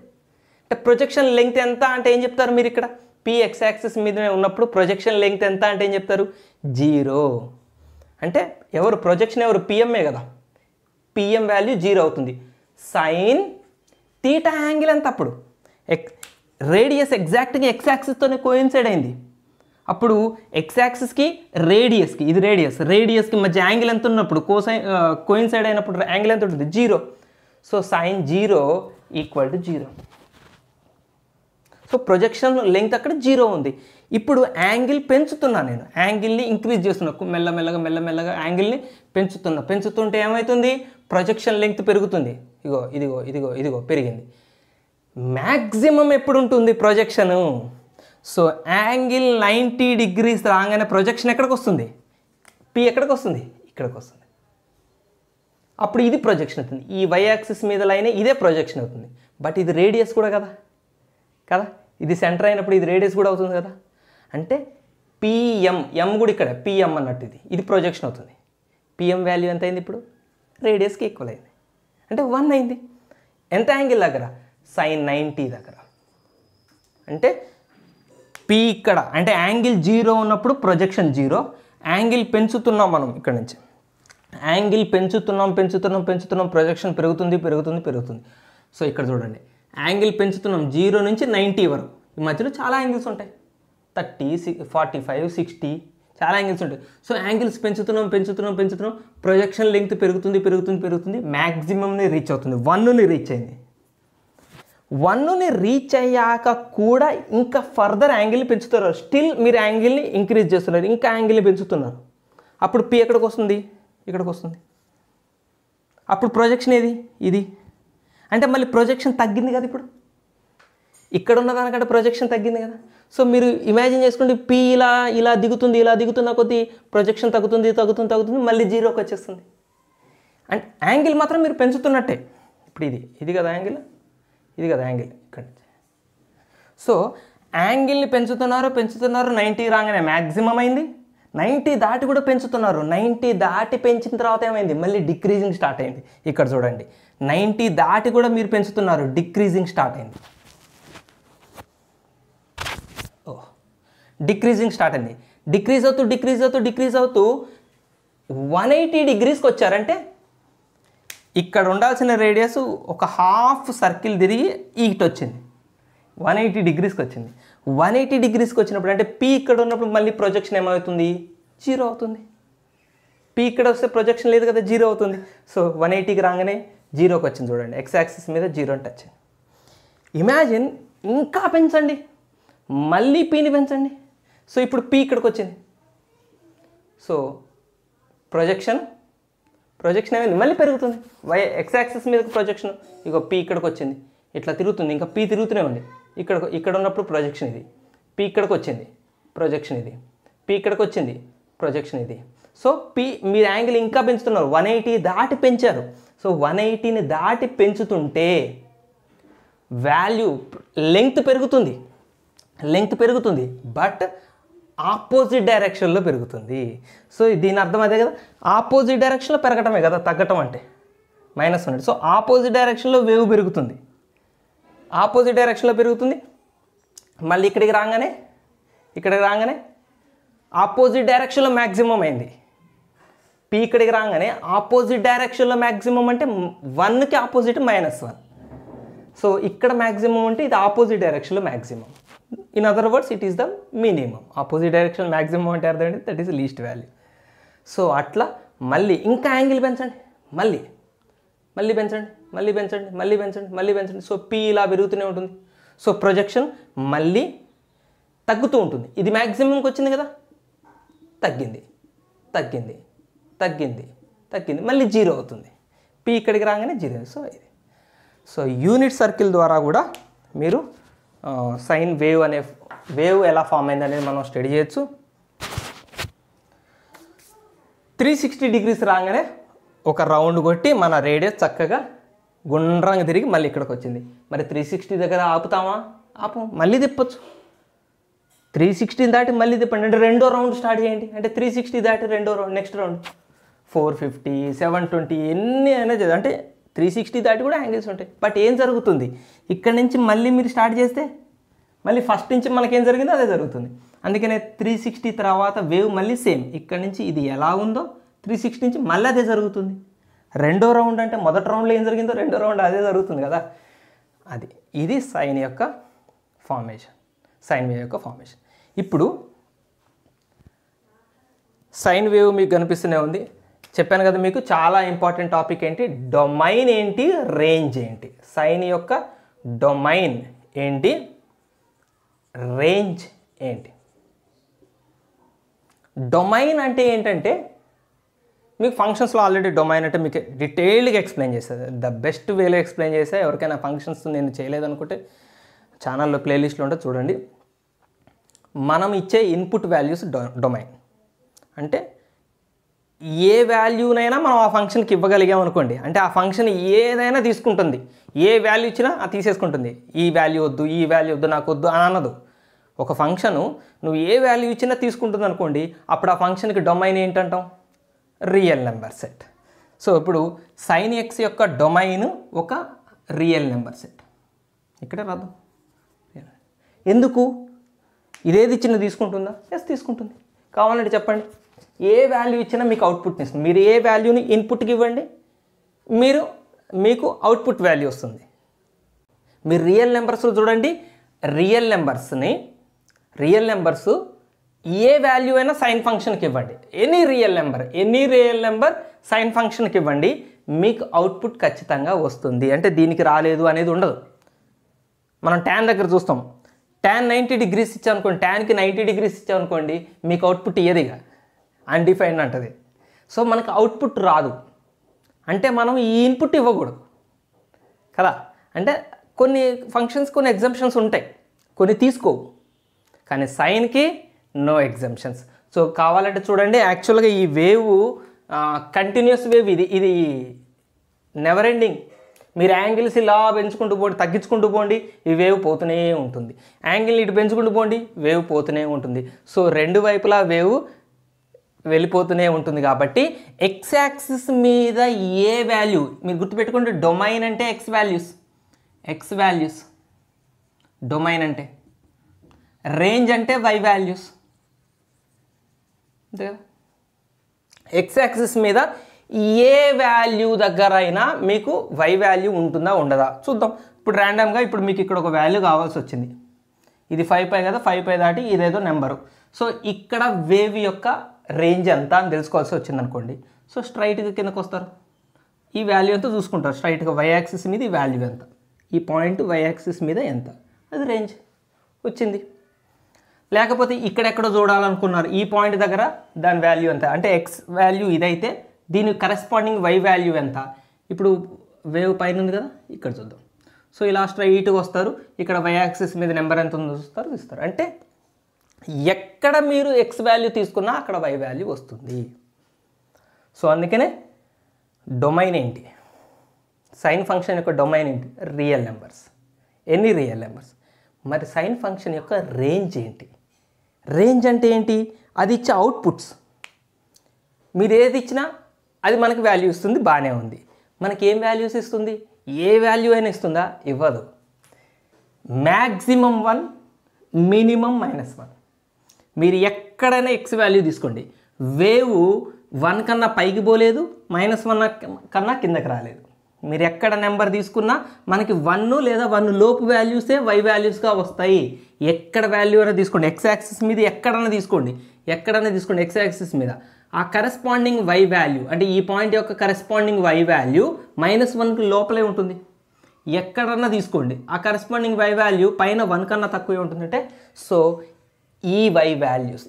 అంటే ప్రొజెక్షన్ లెంగ్త్ ఎంత అంటే ఏం చెప్తారు మీరు? ఇక్కడ పి ఎక్స్ యాక్సిస్ మీదనే ఉన్నప్పుడు ప్రొజెక్షన్ లెంగ్త్ ఎంత అంటే ఏం చెప్తారు? 0. అంటే ప్రొజెక్షన్ పిఎంఏ కదా, పిఎం వాల్యూ 0 అవుతుంది. సైన్ తీటా యాంగిల్ ఎంత? అప్పుడు రేడియస్ ఎగ్జాక్ట్గా ఎక్స్ యాక్సిస్తోనే కోయిన్సైడ్ అయింది. అప్పుడు ఎక్స్ యాక్సిస్కి రేడియస్కి, ఇది రేడియస్కి మధ్య యాంగిల్ ఎంత ఉన్నప్పుడు, కోయిన్సైడ్ అయినప్పుడు యాంగిల్ ఎంత ఉంటుంది? 0. So sine 0 equal to 0. So projection length అక్కడ 0 ఉంది. ఇప్పుడు యాంగిల్ పెంచుతున్నా, నేను యాంగిల్ని ఇంక్రీజ్ చేస్తున్నా, మెల్లమెల్లగా యాంగిల్ని పెంచుతుంటే ఏమవుతుంది? ప్రొజెక్షన్ లెంగ్త్ పెరుగుతుంది. ఇదిగో పెరిగింది. మ్యాక్సిమం ఎప్పుడు ఉంటుంది ప్రొజెక్షను? సో యాంగిల్ 90 degrees రాగానే ప్రొజెక్షన్ ఎక్కడికి వస్తుంది? పి ఎక్కడికి వస్తుంది? ఇక్కడికి వస్తుంది. అప్పుడు ఇది ప్రొజెక్షన్ అవుతుంది. ఈ వై యాక్సిస్ మీద లైన్ ఇదే ప్రొజెక్షన్ అవుతుంది. బట్ ఇది రేడియస్ కూడా కదా, ఇది సెంటర్ అయినప్పుడు ఇది రేడియస్ కూడా అవుతుంది కదా. అంటే ఎం కూడా ఇక్కడ పిఎం అన్నట్టు ఇది ప్రొజెక్షన్ అవుతుంది. పిఎం వాల్యూ ఎంత అయింది? ఇప్పుడు రేడియస్కి ఈక్వల్ అయింది, అంటే 1 అయింది. ఎంత యాంగిల్ దగ్గర? sin 90 దగ్గర. అంటే పి ఇక్కడ, అంటే యాంగిల్ 0 ఉన్నప్పుడు ప్రొజెక్షన్ 0. యాంగిల్ పెంచుతున్నాం మనం, ఇక్కడ నుంచి యాంగిల్ పెంచుతున్నాం, ప్రొజెక్షన్ పెరుగుతుంది. సో ఇక్కడ చూడండి, యాంగిల్ పెంచుతున్నాం 0 నుంచి 90 వరకు. ఈ మధ్యలో చాలా యాంగిల్స్ ఉంటాయి, 30, 45, 60, చాలా యాంగిల్స్ ఉంటాయి. సో యాంగిల్స్ పెంచుతున్నాం, ప్రొజెక్షన్ లెంగ్త్ పెరుగుతుంది. మ్యాక్సిమంని రీచ్ అవుతుంది, 1ని రీచ్ అయింది. 1ని రీచ్ అయ్యాక కూడా ఇంకా ఫర్దర్ యాంగిల్ని పెంచుతున్నారు. స్టిల్ మీరు యాంగిల్ని ఇంక్రీజ్ చేస్తున్నారు, ఇంకా యాంగిల్ని పెంచుతున్నారు. అప్పుడు పి ఎక్కడికి వస్తుంది? ఇక్కడికి వస్తుంది. అప్పుడు ప్రొజెక్షన్ ఇది. అంటే మళ్ళీ ప్రొజెక్షన్ తగ్గింది కదా. ఇప్పుడు ఇక్కడ ఉన్న దానికంటే ప్రొజెక్షన్ తగ్గింది కదా. సో మీరు ఇమాజిన్ చేసుకోండి, పి ఇలా దిగుతున్న కొద్దీ ప్రొజెక్షన్ తగ్గుతుంది, మళ్ళీ 0కి వచ్చేస్తుంది. అండ్ యాంగిల్ మాత్రం మీరు పెంచుతున్నట్టే. ఇప్పుడు ఇది కదా యాంగిల్, ఇక్కడ నుంచి. సో యాంగిల్ని పెంచుతున్నారు, 90 రాగానే మ్యాక్సిమం అయింది. 90 దాటి కూడా పెంచుతున్నారు. 90 దాటి పెంచిన తర్వాత ఏమైంది? మళ్ళీ డిక్రీజింగ్ స్టార్ట్ అయింది. ఇక్కడ చూడండి, 90 దాటి కూడా మీరు పెంచుతున్నారు, డిక్రీజింగ్ స్టార్ట్ అయింది. డిక్రీజింగ్ స్టార్ట్ అయింది. డిక్రీజ్ అవుతూ 180 డిగ్రీస్కి వచ్చారంటే ఇక్కడ ఉండాల్సిన రేడియస్ ఒక హాఫ్ సర్కిల్ తిరిగి ఇటు వచ్చింది, 180 డిగ్రీస్కి వచ్చింది. 180 డిగ్రీస్కి వచ్చినప్పుడు అంటే పీ ఇక్కడ ఉన్నప్పుడు మళ్ళీ ప్రొజెక్షన్ ఏమవుతుంది? 0 అవుతుంది. పీ ఇక్కడ వస్తే ప్రొజెక్షన్ లేదు కదా, 0 అవుతుంది. సో 180కి రాగానే 0కి వచ్చింది చూడండి, ఎక్స్ యాక్సిస్ మీద 0 అంటే వచ్చింది. ఇమాజిన్ ఇంకా పెంచండి, మళ్ళీ పీని పెంచండి. సో ఇప్పుడు పీ ఇక్కడికి వచ్చింది. సో ప్రొజెక్షన్ ఏమైంది? మళ్ళీ పెరుగుతుంది. ఎక్స్ యాక్సిస్ మీద ప్రొజెక్షన్, ఇక పీ ఇక్కడికి వచ్చింది, ఇట్లా తిరుగుతుంది. ఇంకా పీ తిరుగుతూనే ఉంది. ఇక్కడ ఉన్నప్పుడు ప్రొజెక్షన్ ఇది, పీ ఇక్కడికి వచ్చింది, ప్రొజెక్షన్ ఇది, పీ ఇక్కడికి వచ్చింది, ప్రొజెక్షన్ ఇది. సో పీ మీరు యాంగిల్ ఇంకా పెంచుతున్నారు, 180 దాటి పెంచారు. సో 180ని దాటి పెంచుతుంటే వాల్యూ లెంగ్త్ పెరుగుతుంది, బట్ ఆపోజిట్ డైరెక్షన్లో పెరుగుతుంది. సో దీని అర్థం అదే కదా, ఆపోజిట్ డైరెక్షన్లో పెరగటమే కదా తగ్గటం అంటే, -180. సో ఆపోజిట్ డైరెక్షన్లో వేవ్ పెరుగుతుంది, మళ్ళీ ఇక్కడికి రాగానే ఆపోజిట్ డైరెక్షన్లో మ్యాక్సిమం అయింది. పీ ఇక్కడికి రాగానే ఆపోజిట్ డైరెక్షన్లో మ్యాక్సిమం అంటే 1కి ఆపోజిట్ -1. సో ఇక్కడ మ్యాక్సిమం అంటే ఇది ఆపోజిట్ డైరెక్షన్లో maximum. In other words it is the minimum. Opposite direction maximum అంటే అర్థం ఏంటి? That is least value. So అట్లా మళ్ళీ ఇంకా యాంగిల్ పెంచండి, మళ్ళీ పెంచండి. సో పీ ఇలా పెరుగుతూనే ఉంటుంది. సో ప్రొజెక్షన్ మళ్ళీ తగ్గుతూ ఉంటుంది. ఇది మ్యాక్సిమంకి వచ్చింది కదా, తగ్గింది, మళ్ళీ 0 అవుతుంది. పీ ఇక్కడికి రాగానే 0. సో యూనిట్ సర్కిల్ ద్వారా కూడా మీరు సైన్ వేవ్ ఎలా ఫామ్ అయింది అనేది మనం స్టడీ చేయొచ్చు. 360 డిగ్రీస్ రాగానే ఒక రౌండ్ కొట్టి మన రేడియస్ చక్కగా గుండ్రంగా తిరిగి మళ్ళీ ఇక్కడికి వచ్చింది. మరి 360 దగ్గర ఆపుతామా? మళ్ళీ తిప్పచ్చు. 360 దాటి మళ్ళీ తిప్పండి, అంటే రెండో రౌండ్ స్టార్ట్ చేయండి. అంటే 360 దాటి రెండో రౌండ్, నెక్స్ట్ రౌండ్ 450, 720 ఎన్ని అయినా చదివి, అంటే 360 దాటి కూడా యాంగిల్స్ ఉంటాయి. బట్ ఏం జరుగుతుంది, ఇక్కడ నుంచి మళ్ళీ మీరు స్టార్ట్ చేస్తే మళ్ళీ ఫస్ట్ నుంచి మనకేం జరిగిందో అదే జరుగుతుంది. అందుకనే 360 తర్వాత వేవ్ మళ్ళీ సేమ్, ఇక్కడ నుంచి ఇది ఎలా ఉందో 360 నుంచి మళ్ళీ అదే జరుగుతుంది. రెండో రౌండ్ అంటే మొదటి రౌండ్లో ఏం జరిగిందో రెండో రౌండ్ అదే జరుగుతుంది కదా. ఇది సైన్ వేవ్ యొక్క ఫార్మేషన్. ఇప్పుడు సైన్ వేవ్ మీకు కనిపిస్తూనే ఉంది. చెప్పాను కదా మీకు చాలా ఇంపార్టెంట్ టాపిక్ ఏంటి, డొమైన్ ఏంటి, రేంజ్ ఏంటి. సైన్ యొక్క డొమైన్ ఏంటి, రేంజ్ ఏంటి. డొమైన్ అంటే ఏంటంటే మీకు ఫంక్షన్స్లో ఆల్రెడీ డొమైన్ అంటే మీకు డీటెయిల్డ్గా ఎక్స్ప్లెయిన్ చేస్తుంది, ద బెస్ట్ వేలో ఎక్స్ప్లెయిన్ చేస్తే. ఎవరికైనా ఫంక్షన్స్ నేను చేయలేదనుకుంటే ఛానల్లో ప్లేలిస్ట్లో ఉంటే చూడండి. మనం ఇచ్చే ఇన్పుట్ వాల్యూస్ డొమైన్ అంటే ఏ వాల్యూనైనా మనం ఆ ఫంక్షన్కి ఇవ్వగలిగాం అనుకోండి, అంటే ఆ ఫంక్షన్ ఏదైనా తీసుకుంటుంది, ఏ వాల్యూ ఇచ్చినా అది తీసేసుకుంటుంది. ఈ వాల్యూ వద్దు నాకు వద్దు అని అనదు. ఒక ఫంక్షను నువ్వు ఏ వాల్యూ ఇచ్చినా తీసుకుంటుంది అనుకోండి, అప్పుడు ఆ ఫంక్షన్కి డొమైన్ ఏంటంటాం, రియల్ నెంబర్ సెట్. సో ఇప్పుడు సైన్ ఎక్స్ యొక్క డొమైన్ ఒక రియల్ నెంబర్ సెట్. ఇక్కడే రాద్దాం. ఎందుకు, ఇదేది ఇచ్చినా తీసుకుంటుందా? ఎస్ తీసుకుంటుంది. కావాలంటే చెప్పండి, ఏ వాల్యూ ఇచ్చినా మీకు అవుట్పుట్ని ఇస్తుంది. మీరు ఏ వాల్యూని ఇన్పుట్కి ఇవ్వండి, మీకు అవుట్పుట్ వాల్యూ వస్తుంది. మీరు రియల్ నెంబర్స్లో చూడండి, రియల్ నెంబర్స్ ఏ వాల్యూ అయినా సైన్ ఫంక్షన్కి ఇవ్వండి. ఎనీ రియల్ నెంబర్ సైన్ ఫంక్షన్కి ఇవ్వండి, మీకు అవుట్పుట్ ఖచ్చితంగా వస్తుంది. అంటే దీనికి రాలేదు అనేది ఉండదు. మనం ట్యాన్ దగ్గర చూస్తాం, ట్యాన్ 90 డిగ్రీస్ ఇచ్చామనుకోండి, ట్యాన్కి 90 డిగ్రీస్ ఇచ్చామనుకోండి, మీకు అవుట్పుట్ ఇయ్యదిగా, అన్డిఫైన్డ్ అంటది. సో మనకు అవుట్పుట్ రాదు అంటే మనం ఈ ఇన్పుట్ ఇవ్వకూడదు కదా. అంటే కొన్ని ఫంక్షన్స్ కొన్ని ఎగ్జంప్షన్స్ ఉంటాయి, కొన్ని తీసుకోవు. కానీ సైన్కి నో ఎగ్జంప్షన్స్. సో కావాలంటే చూడండి, యాక్చువల్గా ఈ వేవ్ కంటిన్యూస్ వేవ్, ఇది నెవర్ ఎండింగ్. మీరు యాంగిల్స్ ఇలా పెంచుకుంటూ పోండి, తగ్గించుకుంటూ పోండి, ఈ వేవ్ పోతూనే ఉంటుంది. యాంగిల్ ఇటు పెంచుకుంటూ పోండి, వేవ్ పోతూనే ఉంటుంది. సో రెండు వైపులా వేవ్ వెళ్ళిపోతూనే ఉంటుంది. కాబట్టి ఎక్స్ యాక్సిస్ మీద ఏ వాల్యూ మీరు గుర్తుపెట్టుకుంటే, డొమైన్ అంటే ఎక్స్ వాల్యూస్ డొమైన్ అంటే రేంజ్ అంటే y వాల్యూస్ అంతే కదా. ఎక్స్ యాక్సిస్ మీద ఏ వాల్యూ దగ్గర అయినా మీకు y వాల్యూ ఉంటుందా ఉండదా చూద్దాం. ఇప్పుడు ర్యాండమ్గా ఇప్పుడు మీకు ఇక్కడ ఒక వాల్యూ కావాల్సి వచ్చింది. ఇది 5π కదా, 5π దాటి ఇదేదో నెంబరు. సో ఇక్కడ వేవ్ యొక్క రేంజ్ ఎంత అని తెలుసుకోవాల్సి వచ్చింది అనుకోండి. సో స్ట్రైట్గా కిందకు వస్తారు, ఈ వాల్యూ ఎంత చూసుకుంటారు. స్ట్రైట్గా y యాక్సిస్ మీద ఈ వాల్యూ ఎంత, ఈ పాయింట్ y యాక్సిస్ మీద ఎంత, అది రేంజ్ వచ్చింది. లేకపోతే ఇక్కడెక్కడో చూడాలనుకున్నారు, ఈ పాయింట్ దగ్గర దాని వాల్యూ ఎంత అంటే ఎక్స్ వాల్యూ ఇదైతే దీనికి కరెస్పాండింగ్ y వాల్యూ ఎంత. ఇప్పుడు వేవ్ పైన ఉంది కదా, ఇక్కడ చూద్దాం. సో ఇలా స్ట్రైట్గా వస్తారు, ఇక్కడ y యాక్సిస్ మీద నెంబర్ ఎంత ఉందో చూస్తారు, ఇస్తారు. అంటే ఎక్కడ మీరు x వాల్యూ తీసుకున్నా అక్కడ y వాల్యూ వస్తుంది. సో అందుకనే డొమైన్ ఏంటి, సైన్ ఫంక్షన్ యొక్క డొమైన్ ఏంటి, రియల్ నెంబర్స్. ఎన్ని రియల్ నెంబర్స్. మరి సైన్ ఫంక్షన్ యొక్క రేంజ్ ఏంటి, రేంజ్ అంటే ఏంటి, అది ఇచ్చే అవుట్పుట్స్. మీరు ఏది ఇచ్చినా అది మనకి వాల్యూ ఇస్తుంది, బాగానే ఉంది. మనకి ఏం వాల్యూస్ ఇస్తుంది, ఏ వాల్యూ అయినా ఇస్తుందా, ఇవ్వదు. Maximum 1, minimum -1. మీరు ఎక్కడైనా ఎక్స్ వాల్యూ తీసుకోండి, వేవ్ 1 కన్నా పైకి పోలేదు, -1 కన్నా కిందకి రాలేదు. మీరు ఎక్కడ నెంబర్ తీసుకున్నా మనకి 1 లేదా 1 లోపు వాల్యూసే y వాల్యూస్గా వస్తాయి. ఎక్కడ వాల్యూ అయినా తీసుకోండి, ఎక్స్ యాక్సిస్ మీద ఎక్కడైనా తీసుకోండి, ఎక్స్ యాక్సిస్ మీద ఆ కరెస్పాండింగ్ y వాల్యూ అంటే ఈ పాయింట్ యొక్క కరెస్పాండింగ్ y వాల్యూ -1కి లోపలే ఉంటుంది. ఎక్కడన్నా తీసుకోండి, ఆ కరెస్పాండింగ్ y వాల్యూ పైన 1 కన్నా తక్కువే ఉంటుందంటే సో ఈ y వాల్యూస్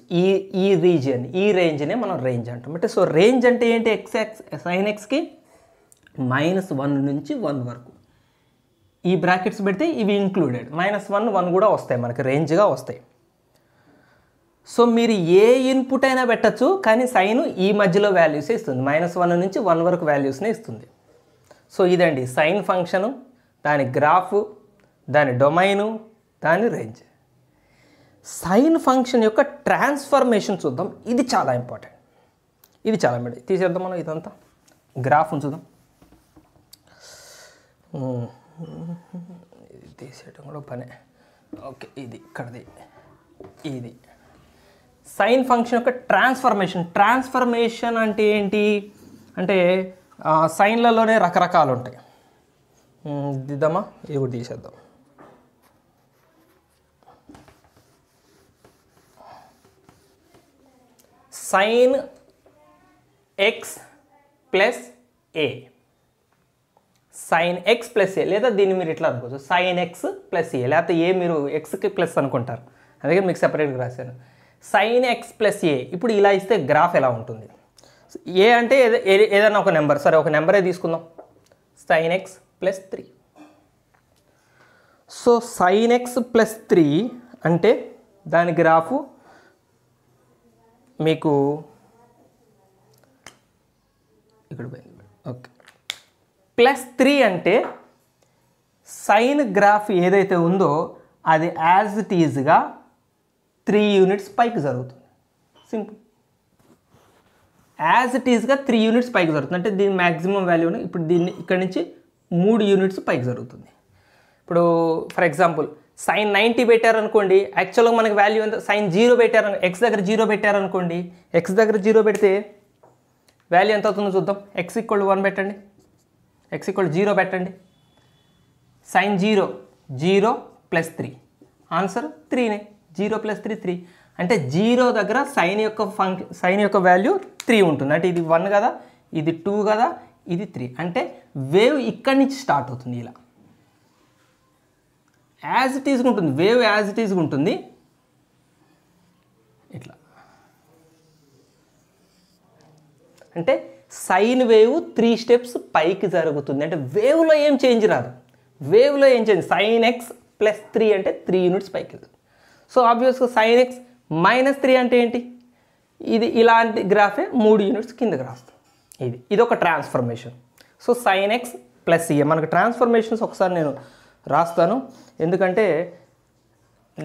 ఈ రీజియన్ ఈ రేంజ్నే మనం రేంజ్ అంటాం. అంటే సో రేంజ్ అంటే ఏంటి, సైన్ ఎక్స్కి -1 నుంచి 1 వరకు ఈ బ్రాకెట్స్ పెడితే ఇవి ఇంక్లూడెడ్, -1, 1 కూడా వస్తాయి మనకి రేంజ్గా వస్తాయి. సో మీరు ఏ ఇన్పుట్ అయినా పెట్టచ్చు, కానీ సైన్ ఈ మధ్యలో వాల్యూసే ఇస్తుంది, -1 నుంచి 1 వరకు వాల్యూస్నే ఇస్తుంది. సో ఇదండి సైన్ ఫంక్షను, దాని గ్రాఫ్, దాని డొమైను, దాని రేంజ్. సైన్ ఫంక్షన్ యొక్క ట్రాన్స్ఫర్మేషన్ చూద్దాం, ఇది చాలా ఇంపార్టెంట్. తీసేద్దాం మనం ఇదంతా, గ్రాఫ్ను చూద్దాం. ఇది తీసేయడం కూడా పనే. ఓకే, ఇది ఇక్కడది, ఇది సైన్ ఫంక్షన్ యొక్క ట్రాన్స్ఫర్మేషన్ అంటే ఏంటి అంటే సైన్లలోనే రకరకాలు ఉంటాయి. దిద్దామా, ఇది కూడా తీసేద్దాం. సైన్ ఎక్స్ ప్లస్ ఏ, సైన్ ఎక్స్ ప్లస్ ఏ, లేదా దీన్ని మీరు ఇట్లా అనుకోవచ్చు సైన్ ఎక్స్ ప్లస్ ఏ, లేకపోతే ఏ మీరు ఎక్స్కి ప్లస్ అనుకుంటారు, అందుకే మీకు సెపరేట్గా రాశాను. సైన్ ఎక్స్ ప్లస్ ఏ. ఇప్పుడు ఇలా ఇస్తే గ్రాఫ్ ఎలా ఉంటుంది, ఏ అంటే ఏదైనా ఒక నెంబర్, సరే ఒక నెంబరే తీసుకుందాం, sign X plus 3. So sign X plus 3 అంటే దాని గ్రాఫు మీకు ఇక్కడ పోయింది. ఓకే, +3 అంటే సైన్ గ్రాఫ్ ఏదైతే ఉందో అది యాజ్ ఇట్ ఈజ్గా 3 యూనిట్స్ పైకి జరుగుతుంది. సింపుల్, యాజ్ ఇట్ ఈజ్గా 3 యూనిట్స్ పైకి జరుగుతుంది. అంటే దీని మ్యాక్సిమం వాల్యూని ఇప్పుడు దీన్ని ఇక్కడ నుంచి 3 యూనిట్స్ పైకి జరుగుతుంది. ఇప్పుడు ఫర్ ఎగ్జాంపుల్ సైన్ 90 పెట్టారనుకోండి, యాక్చువల్గా మనకి వాల్యూ ఎంత, సైన్ 0 పెట్టారు, ఎక్స్ దగ్గర 0 పెట్టారనుకోండి, ఎక్స్ దగ్గర 0 పెడితే వాల్యూ ఎంత అవుతుందో చూద్దాం. x = 1 పెట్టండి, x = 0 పెట్టండి, సైన్ 0 + 3, ఆన్సర్ 3నే, 0 + 3 3. అంటే 0 దగ్గర సైన్ యొక్క వాల్యూ 3 ఉంటుంది. అంటే ఇది 1 కదా, ఇది 2 కదా, ఇది 3. అంటే వేవ్ ఇక్కడి నుంచి స్టార్ట్ అవుతుంది, ఇలా యాజ్ ఇట్ ఈజ్గా ఉంటుంది, వేవ్ యాజ్ ఇట్ ఈజ్గా ఉంటుంది ఇట్లా. అంటే సైన్ వేవ్ 3 స్టెప్స్ పైకి జరుగుతుంది. అంటే వేవ్లో ఏం చేంజ్ రాదు, సైన్ ఎక్స్ + 3 అంటే 3 యూనిట్స్ పైకి వెళ్తుంది. సో ఆబ్వియస్గా సైన్ ఎక్స్ -3 అంటే ఏంటి, ఇది ఇలాంటి గ్రాఫే 3 యూనిట్స్ కిందకి రాస్తుంది. ఇది ఒక ట్రాన్స్ఫర్మేషన్. సో సైన్ ఎక్స్ + ఏ మనకు ట్రాన్స్ఫర్మేషన్స్ ఒకసారి నేను రాస్తాను, ఎందుకంటే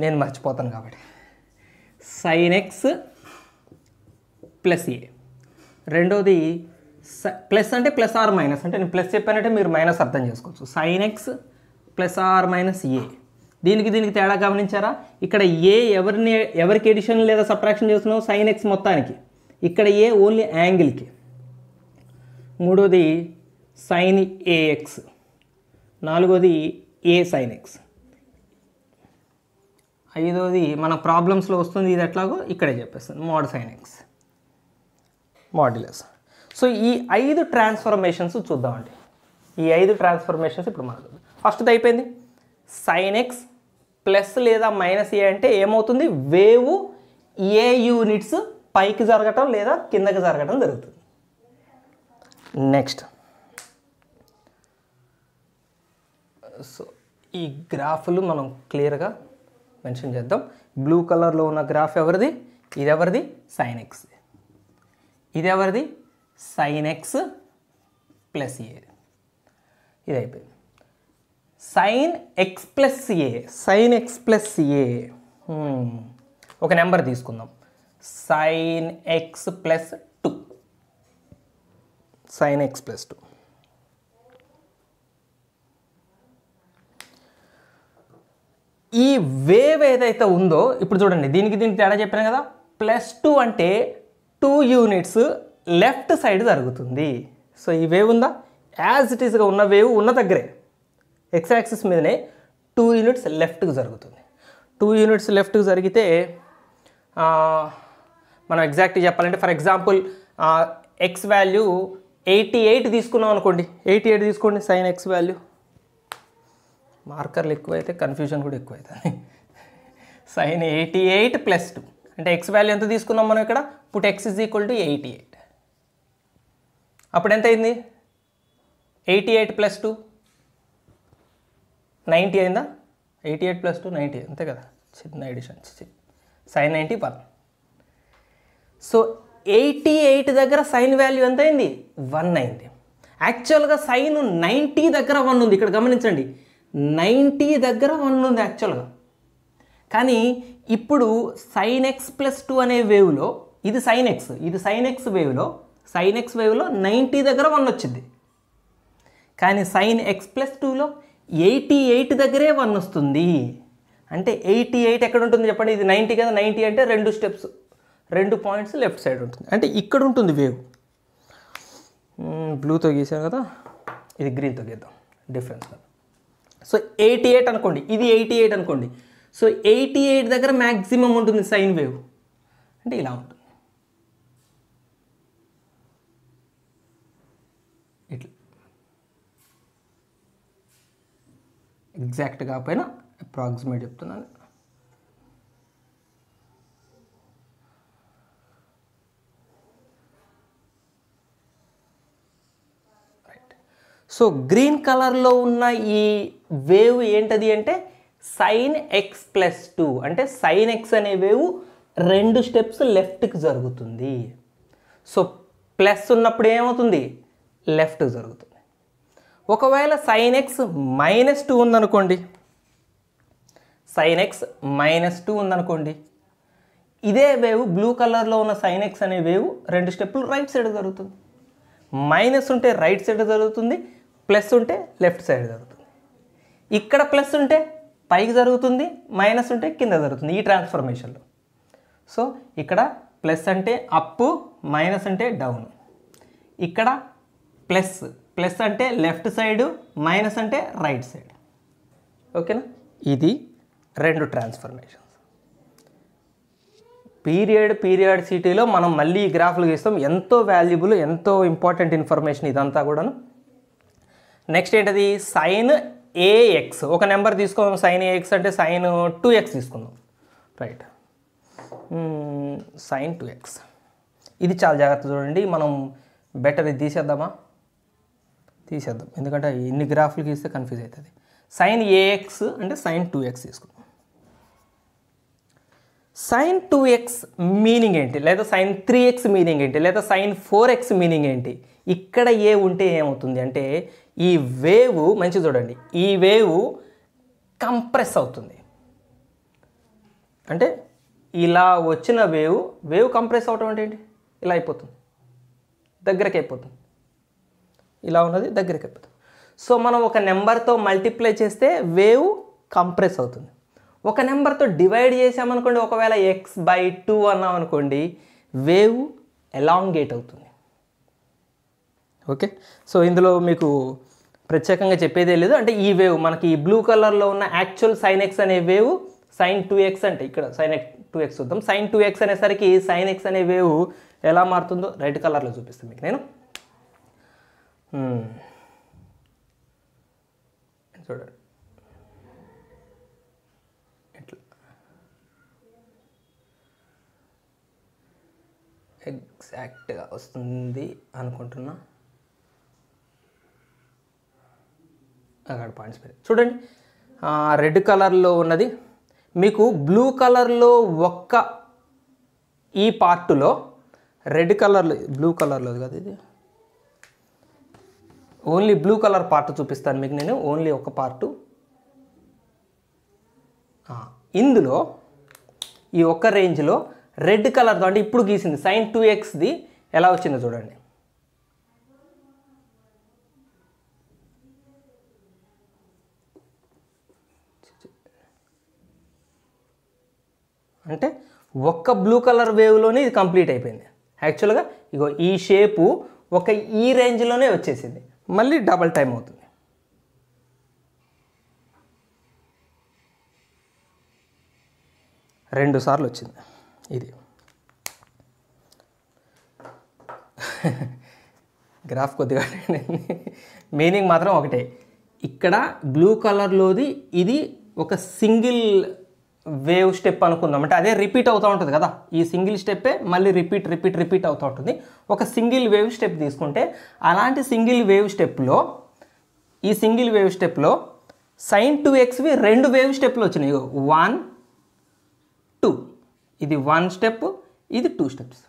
నేను మర్చిపోతాను కాబట్టి. సైన్ ఎక్స్ + ఏ, రెండోది ప్లస్ అంటే +r - అంటే నేను ప్లస్ చెప్పానంటే మీరు మైనస్ అర్థం చేసుకోవచ్చు. సైన్ ఎక్స్ +r - ఏ, దీనికి తేడా గమనించారా? ఇక్కడ ఏ ఎవరికి ఎడిషన్ లేదా సబ్ట్రాక్షన్ చేస్తున్నావు? సైన్ ఎక్స్ మొత్తానికి. ఇక్కడ ఏ ఓన్లీ యాంగిల్కి. మూడోది సైన్ ఏఎక్స్. నాలుగోది ఏ సైన్ ఎక్స్. ఐదోది మన ప్రాబ్లమ్స్లో వస్తుంది, ఇది ఎట్లాగో ఇక్కడే చెప్పేస్తాను, mode sign X modulus. So ఈ 5 ట్రాన్స్ఫర్మేషన్స్ చూద్దామండి. ఈ 5 ట్రాన్స్ఫర్మేషన్స్ ఇప్పుడు మనం ఫస్ట్ది అయిపోయింది. సైన్ ఎక్స్ ప్లస్ లేదా మైనస్ ఏ అంటే ఏమవుతుంది? వేవ్ ఏ యూనిట్స్ పైకి జరగటం లేదా కిందకి జరగటం జరుగుతుంది. నెక్స్ట్ సో ఈ గ్రాఫ్లు మనం క్లియర్గా మెన్షన్ చేద్దాం. బ్లూ కలర్లో ఉన్న గ్రాఫ్ ఎవరిది? ఇది ఎవరిది? Sign X. ఇది ఎవరిది? సైన్ ఎక్స్ ప్లస్ ఏ. ఇది అయిపోయింది. సైన్ ఎక్స్ ప్లస్ ఏ. సైన్ ఎక్స్ ప్లస్ ఏ ఒక నెంబర్ తీసుకుందాం. Sign X plus 2. Sign X plus 2. ఈ వేవ్ ఏదైతే ఉందో ఇప్పుడు చూడండి, దీనికి తేడా చెప్పాను కదా. +2 అంటే 2 యూనిట్స్ లెఫ్ట్ సైడ్ జరుగుతుంది. సో ఈ వేవ్ ఉందా? యాజ్ ఇట్ ఈస్గా ఉన్న వేవ్ ఉన్న దగ్గరే ఎక్స్ యాక్సిస్ మీదనే 2 యూనిట్స్ లెఫ్ట్కి జరుగుతుంది. 2 యూనిట్స్ లెఫ్ట్కి జరిగితే మనం ఎగ్జాక్ట్గా చెప్పాలంటే ఫర్ ఎగ్జాంపుల్ ఎక్స్ వాల్యూ 88 తీసుకున్నాం అనుకోండి. 88 తీసుకోండి సైన్ ఎక్స్ వాల్యూ. మార్కర్లు ఎక్కువైతే కన్ఫ్యూజన్ కూడా ఎక్కువైతుంది. సైన్ 88 + 2 అంటే ఎక్స్ వాల్యూ ఎంత తీసుకున్నాం మనం ఇక్కడ? Put X is equal to 88. అప్పుడు ఎంత అయింది? 88 + 2 90 అయిందా? 88 + 2 90 అంతే కదా. చిన్న ఎడిషన్. సైన్ 91. సో 88 దగ్గర సైన్ వాల్యూ ఎంత అయింది? 1 అయింది. యాక్చువల్గా సైన్ 90 దగ్గర 1 ఉంది. ఇక్కడ గమనించండి, 90 దగ్గర 1 ఉంది యాక్చువల్గా. కానీ ఇప్పుడు సైన్ ఎక్స్ + 2 అనే వేవ్లో ఇది సైన్ ఎక్స్, ఇది సైన్ ఎక్స్ వేవ్లో 90 దగ్గర 1 వచ్చింది. కానీ సైన్ ఎక్స్ + 2లో 88 దగ్గరే 1 వస్తుంది. అంటే 88 ఎక్కడ ఉంటుంది చెప్పండి? ఇది 90 కదా. 90 అంటే 2 స్టెప్స్, 2 పాయింట్స్ లెఫ్ట్ సైడ్ ఉంటుంది. అంటే ఇక్కడ ఉంటుంది వేవ్. బ్లూతో గీసాను కదా, ఇది గ్రీన్తో గీద్దాం డిఫరెన్స్. సో 88 అనుకోండి, ఇది 88 అనుకోండి. సో 88 దగ్గర మ్యాక్సిమం ఉంటుంది సైన్ వేవ్. అంటే ఇలా ఉంటుంది, ఇట్లా. ఎగ్జాక్ట్ కాకపోయినా అప్రాక్సిమేట్ చెప్తున్నాను. సో గ్రీన్ కలర్లో ఉన్న ఈ వేవ్ ఏంటది అంటే సైన్ ఎక్స్ + 2. అంటే సైన్ ఎక్స్ అనే వేవ్ 2 స్టెప్స్ లెఫ్ట్కి జరుగుతుంది. సో ప్లస్ ఉన్నప్పుడు ఏమవుతుంది? లెఫ్ట్ జరుగుతుంది. ఒకవేళ సైన్ ఎక్స్ -2 ఉందనుకోండి, సైన్ ఎక్స్ -2 ఉందనుకోండి, ఇదే వేవ్ బ్లూ కలర్లో ఉన్న సైన్ ఎక్స్ అనే వేవ్ 2 స్టెప్పులు రైట్ సైడ్ జరుగుతుంది. మైనస్ ఉంటే రైట్ సైడ్ జరుగుతుంది, ప్లస్ ఉంటే లెఫ్ట్ సైడ్ జరుగుతుంది. ఇక్కడ ప్లస్ ఉంటే పైకి జరుగుతుంది, మైనస్ ఉంటే కింద జరుగుతుంది ఈ ట్రాన్స్ఫర్మేషన్లో. సో ఇక్కడ ప్లస్ అంటే అప్, మైనస్ అంటే డౌన్. ఇక్కడ ప్లస్ అంటే లెఫ్ట్ సైడ్, మైనస్ అంటే రైట్ సైడ్. ఓకేనా? ఇది 2 ట్రాన్స్ఫర్మేషన్స్. పీరియాడిసిటీలో మనం మళ్ళీ ఈ గ్రాఫ్లు గీస్తాం. ఎంతో వాల్యుబుల్, ఎంతో ఇంపార్టెంట్ ఇన్ఫర్మేషన్ ఇదంతా కూడాను. నెక్స్ట్ ఏంటది? Sine a x. ఒక నెంబర్ తీసుకుందాం. సైన్ ఏఎక్స్ అంటే సైన్ 2x తీసుకుందాం. Right, sine 2x. ఇది చాలా జాగ్రత్త చూడండి. మనం బెటర్ ఇది తీసేద్దామా? తీసేద్దాం, ఎందుకంటే ఇన్ని గ్రాఫ్లు గీస్తే కన్ఫ్యూజ్ అవుతుంది. సైన్ ఏఎక్స్ అంటే సైన్ 2x తీసుకుందాం. సైన్ 2x మీనింగ్ ఏంటి? లేదా సైన్ 3x మీనింగ్ ఏంటి? లేదా సైన్ 4x మీనింగ్ ఏంటి? ఇక్కడ ఏ ఉంటే ఏమవుతుంది అంటే ఈ వేవ్ మంచి చూడండి, ఈ వేవ్ కంప్రెస్ అవుతుంది. అంటే ఇలా వచ్చిన వేవ్ కంప్రెస్ అవటం అంటే ఏంటి? ఇలా అయిపోతుంది, దగ్గరికి అయిపోతుంది. ఇలా ఉన్నది దగ్గరికి అయిపోతుంది. సో మనం ఒక నెంబర్తో మల్టిప్లై చేస్తే వేవ్ కంప్రెస్ అవుతుంది. ఒక నెంబర్తో డివైడ్ చేసామనుకోండి, ఒకవేళ x/2 అన్నాం అనుకోండి, వేవ్ ఎలాంగేట్ అవుతుంది. ఓకే, సో ఇందులో మీకు ప్రత్యేకంగా చెప్పేదే లేదు. అంటే ఈ వేవ్ మనకి ఈ బ్లూ కలర్లో ఉన్న యాక్చువల్ sin x అనే వేవ్ sin 2x అంటే ఇక్కడ sin 2x చూద్దాం. sin 2x అనేసరికి sin x అనే వేవ్ ఎలా మారుతుందో రెడ్ కలర్లో చూపిస్తాను మీకు నేను. చూడండి, ఇట్లా ఎగ్జాక్ట్గా వస్తుంది అనుకుంటున్నా. అక్కడ పాయింట్స్ పెరిగి చూడండి, రెడ్ కలర్లో ఉన్నది మీకు బ్లూ కలర్లో ఒక్క ఈ పార్టులో రెడ్ కలర్లో బ్లూ కలర్లో కదా, ఇది ఓన్లీ బ్లూ కలర్ పార్ట్ చూపిస్తాను మీకు నేను, ఓన్లీ ఒక పార్టు. ఇందులో ఈ ఒక్క రేంజ్లో రెడ్ కలర్తో అంటే ఇప్పుడు గీసింది sin 2xది ఎలా వచ్చిందో చూడండి. అంటే ఒక్క బ్లూ కలర్ వేవ్లోనే ఇది కంప్లీట్ అయిపోయింది. యాక్చువల్గా ఇగో ఈ షేపు ఒక ఈ రేంజ్లోనే వచ్చేసింది, మళ్ళీ డబల్ టైం అవుతుంది. రెండు సార్లు వచ్చింది ఇది. గ్రాఫ్ కొద్దిగా మీనింగ్ మాత్రం ఒకటే. ఇక్కడ బ్లూ కలర్లోది ఇది ఒక సింగిల్ వేవ్ స్టెప్ అనుకుందాం. అంటే అదే రిపీట్ అవుతూ ఉంటుంది కదా, ఈ సింగిల్ స్టెప్పే మళ్ళీ రిపీట్ అవుతూ ఉంటుంది. ఒక సింగిల్ వేవ్ స్టెప్ తీసుకుంటే అలాంటి సింగిల్ వేవ్ స్టెప్లో ఈ సింగిల్ వేవ్ స్టెప్లో sin 2xవి రెండు వేవ్ స్టెప్లు వచ్చినాయి. 1 2 ఇది 1 స్టెప్, ఇది 2 స్టెప్స్.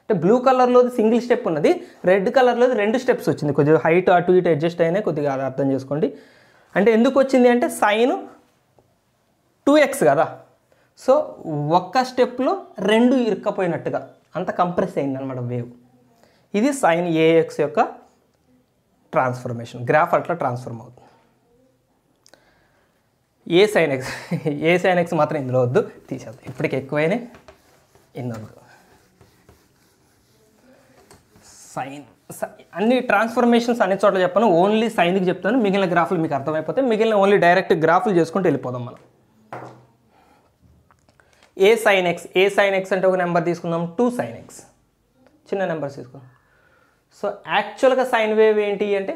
అంటే బ్లూ కలర్లోది సింగిల్ స్టెప్ ఉన్నది, రెడ్ కలర్లోది 2 స్టెప్స్ వచ్చింది. కొద్దిగా హైట్ అటు ఇటు అడ్జస్ట్ అయినాయి, కొద్దిగా అది అర్థం చేసుకోండి. అంటే ఎందుకు వచ్చింది అంటే sin 2x కదా, సో ఒక్క స్టెప్లో రెండు ఇరుక్కపోయినట్టుగా అంత కంప్రెస్ అయిందనమాట వేవ్. ఇది sin ax యొక్క ట్రాన్స్ఫర్మేషన్. గ్రాఫ్ అట్లా ట్రాన్స్ఫార్మ్ అవుతుంది. ఏ sin x మాత్రం ఇందులో వద్దు, తీసేద్దాం. ఇప్పటికి ఎక్కువైనా ఇన్నొద్దు. సైన్ అన్ని ట్రాన్స్ఫర్మేషన్స్ అన్ని చోట్ల చెప్పాను, ఓన్లీ సైన్కి చెప్తాను. మిగిలిన గ్రాఫ్లు మీకు అర్థమైపోతే మిగిలిన ఓన్లీ డైరెక్ట్ గ్రాఫ్లు చేసుకుంటూ వెళ్ళిపోదాం మనం. ఏ sin x అంటే ఒక నెంబర్ తీసుకుందాం, 2 sin x. చిన్న నెంబర్స్ తీసుకుందాం. సో యాక్చువల్గా సైన్ వేవ్ ఏంటి అంటే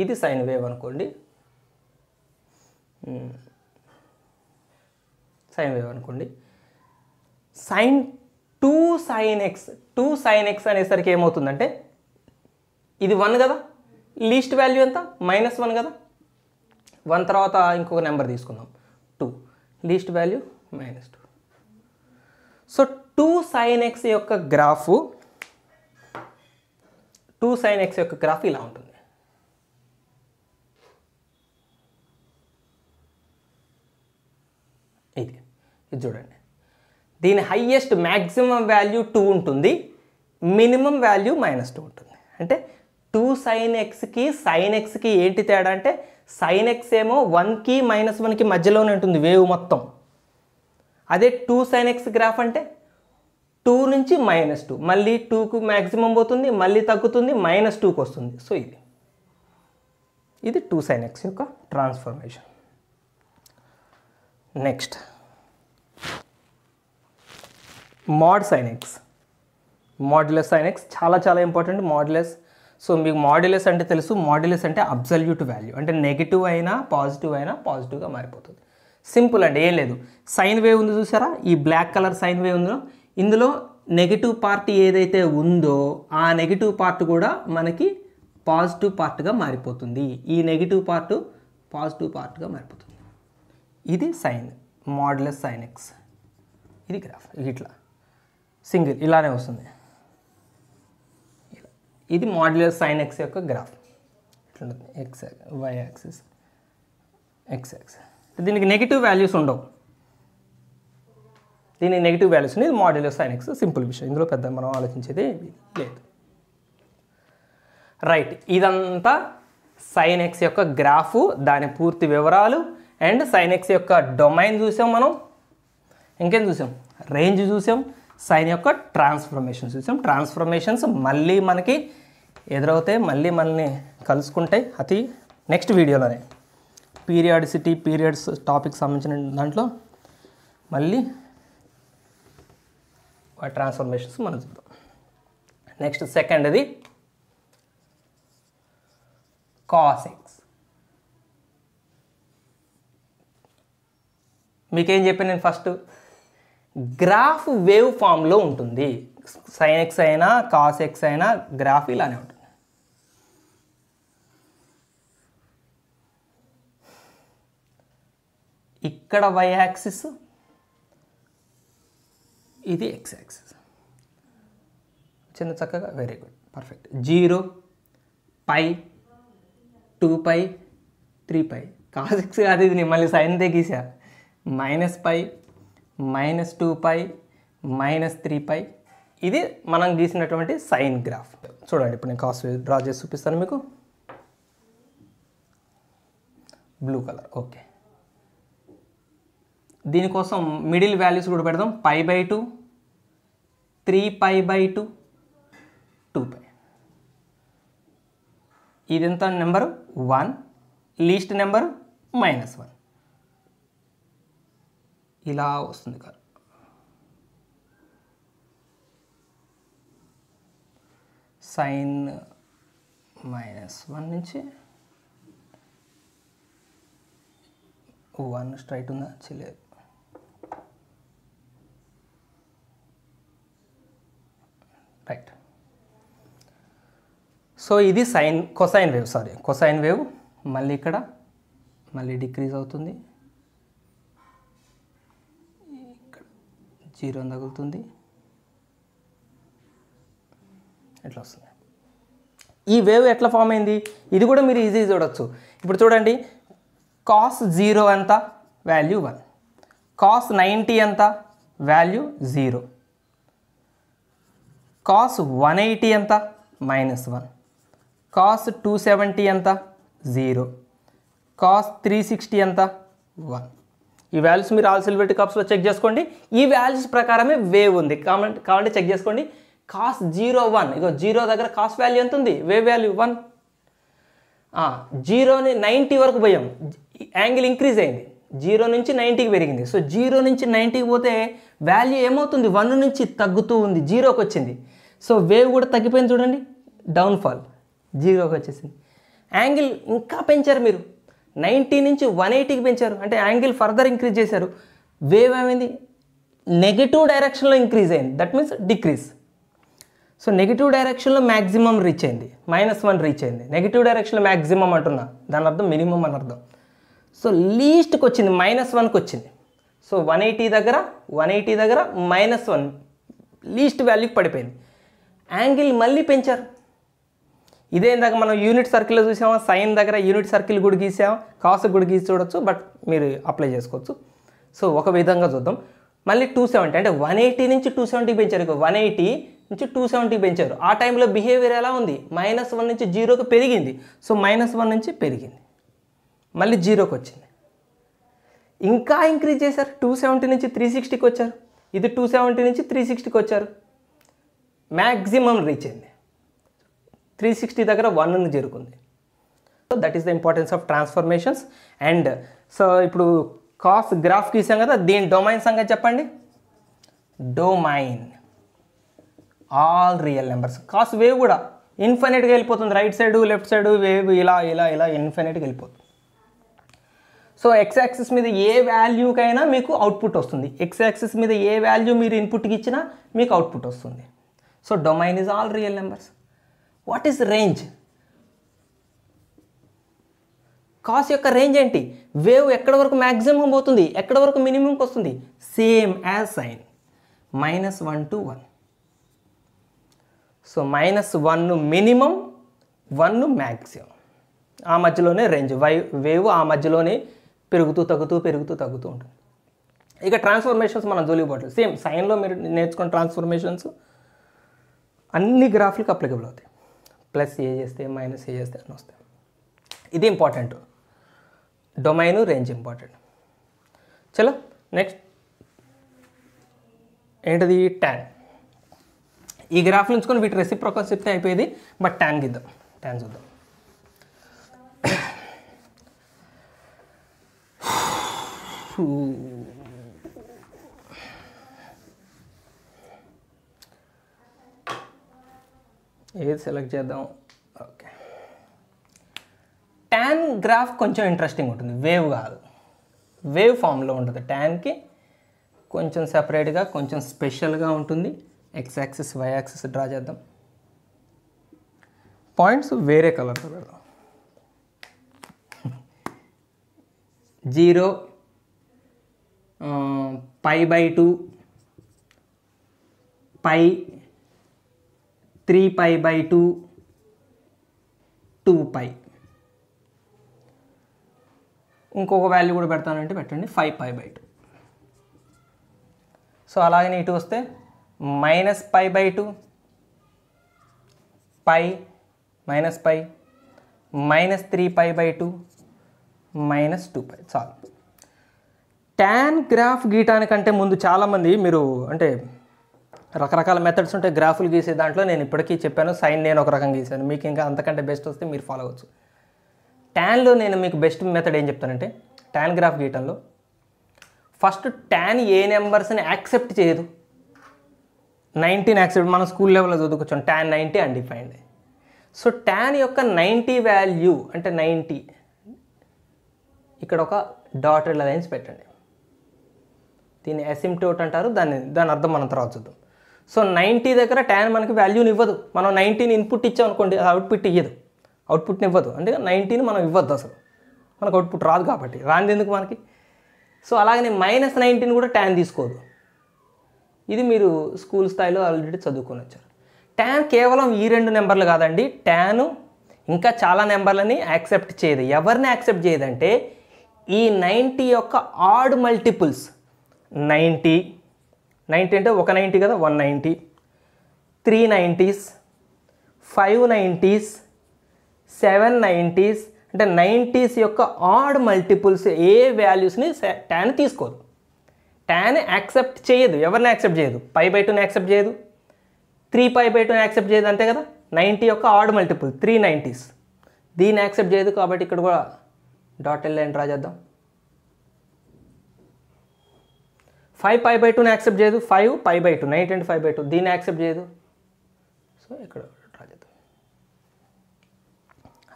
ఇది సైన్ వేవ్ అనుకోండి, సైన్ వేవ్ అనుకోండి. sin 2 sin x అనేసరికి ఏమవుతుందంటే ఇది 1 కదా, లీస్ట్ వాల్యూ ఎంత -1 కదా. 1 తర్వాత ఇంకొక నెంబర్ తీసుకుందాం 2, least value -2. So 2 sin x యొక్క గ్రాఫ్ ఇలా ఉంటుంది. ఇది చూడండి, దీని హైయెస్ట్ మ్యాక్సిమం వాల్యూ 2 ఉంటుంది, మినిమం వాల్యూ -2 ఉంటుంది. అంటే 2 sin xకి ఏంటి తేడా అంటే sin x ఏమో 1కి -1కి మధ్యలోనే ఉంటుంది వేవ్ మొత్తం. అదే 2 sin x గ్రాఫ్ అంటే 2 నుంచి -2, మళ్ళీ 2కు మ్యాక్సిమం పోతుంది, మళ్ళీ తగ్గుతుంది, -2కి వస్తుంది. సో ఇది 2 sin x యొక్క transformation. Next mod sin x, modulus sin x చాలా ఇంపార్టెంట్. మాడ్యులస్, సో మీకు మాడ్యులస్ అంటే తెలుసు, మాడ్యులస్ అంటే అబ్సల్యూట్ వాల్యూ, అంటే నెగిటివ్ అయినా పాజిటివ్ అయినా పాజిటివ్గా మారిపోతుంది. సింపుల్ అండి, ఏం లేదు. సైన్ వేవ్ ఉంది చూసారా, ఈ బ్లాక్ కలర్ సైన్ వేవ్ ఉందో, ఇందులో నెగిటివ్ పార్ట్ ఏదైతే ఉందో ఆ నెగిటివ్ పార్ట్ కూడా మనకి పాజిటివ్ పార్ట్గా మారిపోతుంది. ఈ నెగిటివ్ పార్ట్ పాజిటివ్ పార్ట్గా మారిపోతుంది. ఇది సైన్ మాడ్యులస్ sin x. ఇది గ్రాఫ్ ఇట్లా సింగిల్ ఇలానే వస్తుంది. ఇది మాడ్యులస్ sin x యొక్క గ్రాఫ్ ఇట్లా ఉంటుంది. y axis x axis. దీనికి నెగిటివ్ వాల్యూస్ ఉండవు, దీనికి నెగిటివ్ వాల్యూస్ ఉన్నాయి. ఇది మాడ్యులస్ sin x, సింపుల్ విషయం, ఇందులో పెద్ద మనం ఆలోచించేది లేదు. రైట్, ఇదంతా సైన్ ఎక్స్ యొక్క గ్రాఫు, దాని పూర్తి వివరాలు, అండ్ సైన్ ఎక్స్ యొక్క డొమైన్ చూసాం మనం. ఇంకేం చూసాం? రేంజ్ చూసాం. సైన్ యొక్క ట్రాన్స్ఫర్మేషన్స్ చూసాం. ట్రాన్స్ఫర్మేషన్స్ మళ్ళీ మనకి ఎదురవుతాయి, మళ్ళీ మనల్ని కలుసుకుంటాయి అతి నెక్స్ట్ వీడియోలోనే. పీరియాడిసిటీ, పీరియడ్స్ టాపిక్ సంబంధించిన దాంట్లో మళ్ళీ ట్రాన్స్ఫర్మేషన్స్ మనం చూద్దాం. నెక్స్ట్ సెకండ్ది కాస్ ఎక్స్. మీకేం చెప్పాను నేను ఫస్ట్? గ్రాఫ్ వేవ్ ఫామ్లో ఉంటుంది. సైన్ ఎక్స్ అయినా కాస్ ఎక్స్ అయినా గ్రాఫ్ ఇలానే ఉంటుంది. ఇక్కడ వై యాక్సిస్, ఇది ఎక్స్ యాక్సిస్. చిన్న చక్కగా, very good, perfect. 0, π, 2π, 3π. Cos X కాదు ఇది, నేను మళ్ళీ సైన్ తెగీసా. -π, -2π, -3π. ఇది మనం గీసినటువంటి సైన్ గ్రాఫ్. చూడండి, ఇప్పుడు నేను కాస్ వేవ్ డ్రా చేసి చూపిస్తాను మీకు. Blue colour, okay. దీనికోసం మిడిల్ వాల్యూస్ కూడా పెడదాం. π/2, 3π/2, 2π. ఇదెంత నెంబరు? 1. Least number -1. ఇలా వస్తుంది కదా. సైన్ -1 నుంచి 1 స్ట్రైట్ ఉందా? చేయలేదు. రైట్. సో ఇది కొసైన్ వేవ్, కొసైన్ వేవ్. మళ్ళీ ఇక్కడ మళ్ళీ డిక్రీజ్ అవుతుంది. ఇక్కడ 0 తగులుతుంది, ఎట్లా వస్తుంది. ఈ వేవ్ ఎట్లా ఫామ్ అయింది ఇది కూడా మీరు ఈజీగా చూడొచ్చు. ఇప్పుడు చూడండి, కాస్ 0 ఎంత? వాల్యూ 1. కాస్ 90 ఎంత? వాల్యూ 0. కాస్ 180 ఎంత? -1. కాస్ 270 ఎంత? 0. కాస్ 360 ఎంత? 1. ఈ వాల్యూస్ మీరు ఆల్సిల్బెట్ కప్స్లో చెక్ చేసుకోండి. ఈ వాల్యూస్ ప్రకారమే వేవ్ ఉంది కాబట్టి చెక్ చేసుకోండి. కాస్ 0, 1. ఇగో 0 దగ్గర కాస్ వాల్యూ ఎంత ఉంది? Wave value 1. 0ని 90 వరకు పోయాం, యాంగిల్ ఇంక్రీజ్ అయింది. 0 నుంచి 90కి పెరిగింది. సో 0 నుంచి 90కి పోతే వాల్యూ ఏమవుతుంది? 1 నుంచి తగ్గుతూ ఉంది, 0కి వచ్చింది. సో వేవ్ కూడా తగ్గిపోయింది చూడండి, డౌన్ఫాల్ 0కి వచ్చేసింది. యాంగిల్ ఇంకా పెంచారు మీరు, 90 నుంచి 180కి పెంచారు, అంటే యాంగిల్ ఫర్దర్ ఇంక్రీజ్ చేశారు. వేవ్ ఏమైంది? నెగిటివ్ డైరెక్షన్లో ఇంక్రీజ్ అయింది, that means decrease. So negative డైరెక్షన్లో మ్యాక్సిమం రీచ్ అయింది, -1 రీచ్ అయింది. నెగిటివ్ డైరెక్షన్లో మ్యాక్సిమం అంటున్నా, దాని అర్థం మినిమం అని అర్థం. సో లీస్ట్కి వచ్చింది, -1కి వచ్చింది. సో 180 దగ్గర -1 లీస్ట్ వాల్యూకి పడిపోయింది. యాంగిల్ మళ్ళీ పెంచారు. ఇదే ఇందాక మనం యూనిట్ సర్కిల్లో చూసామా, సైన్ దగ్గర యూనిట్ సర్కిల్ కూడా గీసామా, కాస్ కూడా గీసి చూడొచ్చు, బట్ మీరు అప్లై చేసుకోవచ్చు. సో ఒక విధంగా చూద్దాం. మళ్ళీ 270, అంటే 180 నుంచి 270 పెంచారు. 180 నుంచి 270 పెంచారు. ఆ టైంలో బిహేవియర్ ఎలా ఉంది? -1 నుంచి 0కి పెరిగింది. సో -1 నుంచి పెరిగింది, మళ్ళీ 0కి వచ్చింది. ఇంకా ఇంక్రీజ్ చేశారు, 270 నుంచి 360కి వచ్చారు. ఇది 270 నుంచి 360కి వచ్చారు, మ్యాక్సిమం రీచ్ అయింది. 360 దగ్గర 1ని చేరుకుంది. So that is the importance of transformations. And so ఇప్పుడు కాస్ గ్రాఫ్ గీసాం కదా, దీని డొమైన్ సంగతి చెప్పండి. Domain all real numbers. Cos wave కూడా ఇన్ఫినిట్గా వెళ్ళిపోతుంది, right side left side wave ఇలా ఇలా ఇలా ఇన్ఫినిట్గా వెళ్ళిపోతుంది. సో ఎక్స్ యాక్సిస్ మీద ఏ వాల్యూకైనా మీకు అవుట్పుట్ వస్తుంది, ఎక్స్ యాక్సిస్ మీద ఏ వాల్యూ మీరు ఇన్పుట్కి ఇచ్చినా మీకు అవుట్పుట్ వస్తుంది. So domain is all real numbers. What is range? Cos యొక్క రేంజ్ ఏంటి? వేవ్ ఎక్కడ వరకు మ్యాక్సిమం పోతుంది, ఎక్కడ వరకు మినిమంకి వస్తుంది? Same as sine, -1 to 1. So -1 minimum, 1 maximum, ఆ మధ్యలోనే రేంజ్. వేవ్ ఆ మధ్యలోనే పెరుగుతూ తగ్గుతూ ఉంటుంది. ఇక ట్రాన్స్ఫర్మేషన్స్ మనం జోలిపోవట్లేదు. సేమ్ సైన్లో మీరు నేర్చుకున్న ట్రాన్స్ఫర్మేషన్స్ అన్ని గ్రాఫ్లకు అప్లికబుల్ అవుతాయి. ప్లస్ ఏ చేస్తే మైనస్ ఏ చేస్తే అని వస్తాయి. ఇది ఇంపార్టెంట్, డొమైను రేంజ్ ఇంపార్టెంట్. చలో నెక్స్ట్ ఏంటిది, ట్యాన్. ఈ గ్రాఫ్లు ఉంచుకొని వీటి రెసిప్రోకల్ చెప్తే అయిపోయేది, బట్ ట్యాన్ గిద్దాం, ట్యాన్ చూద్దాం. ఏది సెలెక్ట్ చేద్దాం, ఓకే. ట్యాన్ గ్రాఫ్ కొంచెం ఇంట్రెస్టింగ్ ఉంటుంది, వేవ్ కాదు, వేవ్ ఫామ్లో ఉంటుంది. ట్యాన్కి కొంచెం సెపరేట్గా కొంచెం స్పెషల్గా ఉంటుంది. X axis y axis draw చేద్దాం, పాయింట్స్ వేరే కలర్తో పెడదాం. 0 π/2 π 3π/2 2π. ఇంకొక వాల్యూ కూడా పెడతానంటే పెట్టండి, 5π/2. సో అలాగే ఇటు వస్తే -π/2 π -π -3π/2 -2π. చాలు. ట్యాన్ గ్రాఫ్ గీయటానికంటే ముందు చాలామంది మీరు అంటే రకరకాల మెథడ్స్ ఉంటాయి గ్రాఫులు గీసే దాంట్లో. నేను ఇప్పటికీ చెప్పాను, సైన్ నేను ఒక రకంగా గీసాను, మీకు ఇంకా అంతకంటే బెస్ట్ వస్తే మీరు ఫాలో అవ్వచ్చు. ట్యాన్లో నేను మీకు బెస్ట్ మెథడ్ ఏం చెప్తానంటే, ట్యాన్ గ్రాఫ్ గీయటంలో ఫస్ట్ ట్యాన్ ఏ నెంబర్స్ని యాక్సెప్ట్ చేయదు. 19 యాక్సెప్ట్, మనం స్కూల్ లెవెల్లో చదువుకొచ్చాం, ట్యాన్ 90 అన్డిఫైన్డ్. సో ట్యాన్ యొక్క 90 వాల్యూ అంటే 90, ఇక్కడ ఒక డాటెడ్ లైన్స్ పెట్టండి. దీన్ని అసిమ్ప్టోట్ అంటారు, దాని అర్థం మనం తర్వాత చూద్దాం. సో 90 దగ్గర ట్యాన్ మనకి వాల్యూని ఇవ్వదు. మనం 90ని ఇన్పుట్ ఇచ్చాం అనుకోండి, అది అవుట్పుట్ ఇవ్వదు, అవుట్పుట్ని ఇవ్వదు. అంటే 90ని మనం ఇవ్వద్దు, అసలు మనకు అవుట్పుట్ రాదు కాబట్టి, రానిది ఎందుకు మనకి. సో అలాగనే -19 కూడా ట్యాన్ తీసుకోదు. ఇది మీరు స్కూల్ స్థాయిలో ఆల్రెడీ చదువుకొని వచ్చారు. ట్యాన్ కేవలం ఈ 2 నెంబర్లు కాదండి, ట్యాను ఇంకా చాలా నెంబర్లని యాక్సెప్ట్ చేయదు. ఎవరిని యాక్సెప్ట్ చేయదంటే ఈ 90 యొక్క ఆడ్ మల్టిపుల్స్. 90 అంటే ఒక 90 కదా, 190, 3 90s, 5 90s, 7 90s, అంటే 90s యొక్క ఆడ్ మల్టిపుల్స్ ఏ వాల్యూస్ని ట్యాన్ తీసుకోదు. ట్యాన్ యాక్సెప్ట్ చేయదు, ఎవరిని యాక్సెప్ట్ చేయదు. π/2ని యాక్సెప్ట్ చేయదు, 3π/2ని యాక్సెప్ట్ చేయదు, అంతే కదా. 90 యొక్క ఆడ్ మల్టిపుల్ 3 90s, దీన్ని యాక్సెప్ట్ చేయదు. కాబట్టి ఇక్కడ కూడా డాటెడ్ లైన్ డ్రా చేద్దాం. 5π/2ని యాక్సెప్ట్ చేయదు, 5π/2 90 అంటే 5/2, దీన్ని యాక్సెప్ట్ చేయదు. సో ఇక్కడ డ్రా చేద్దాం,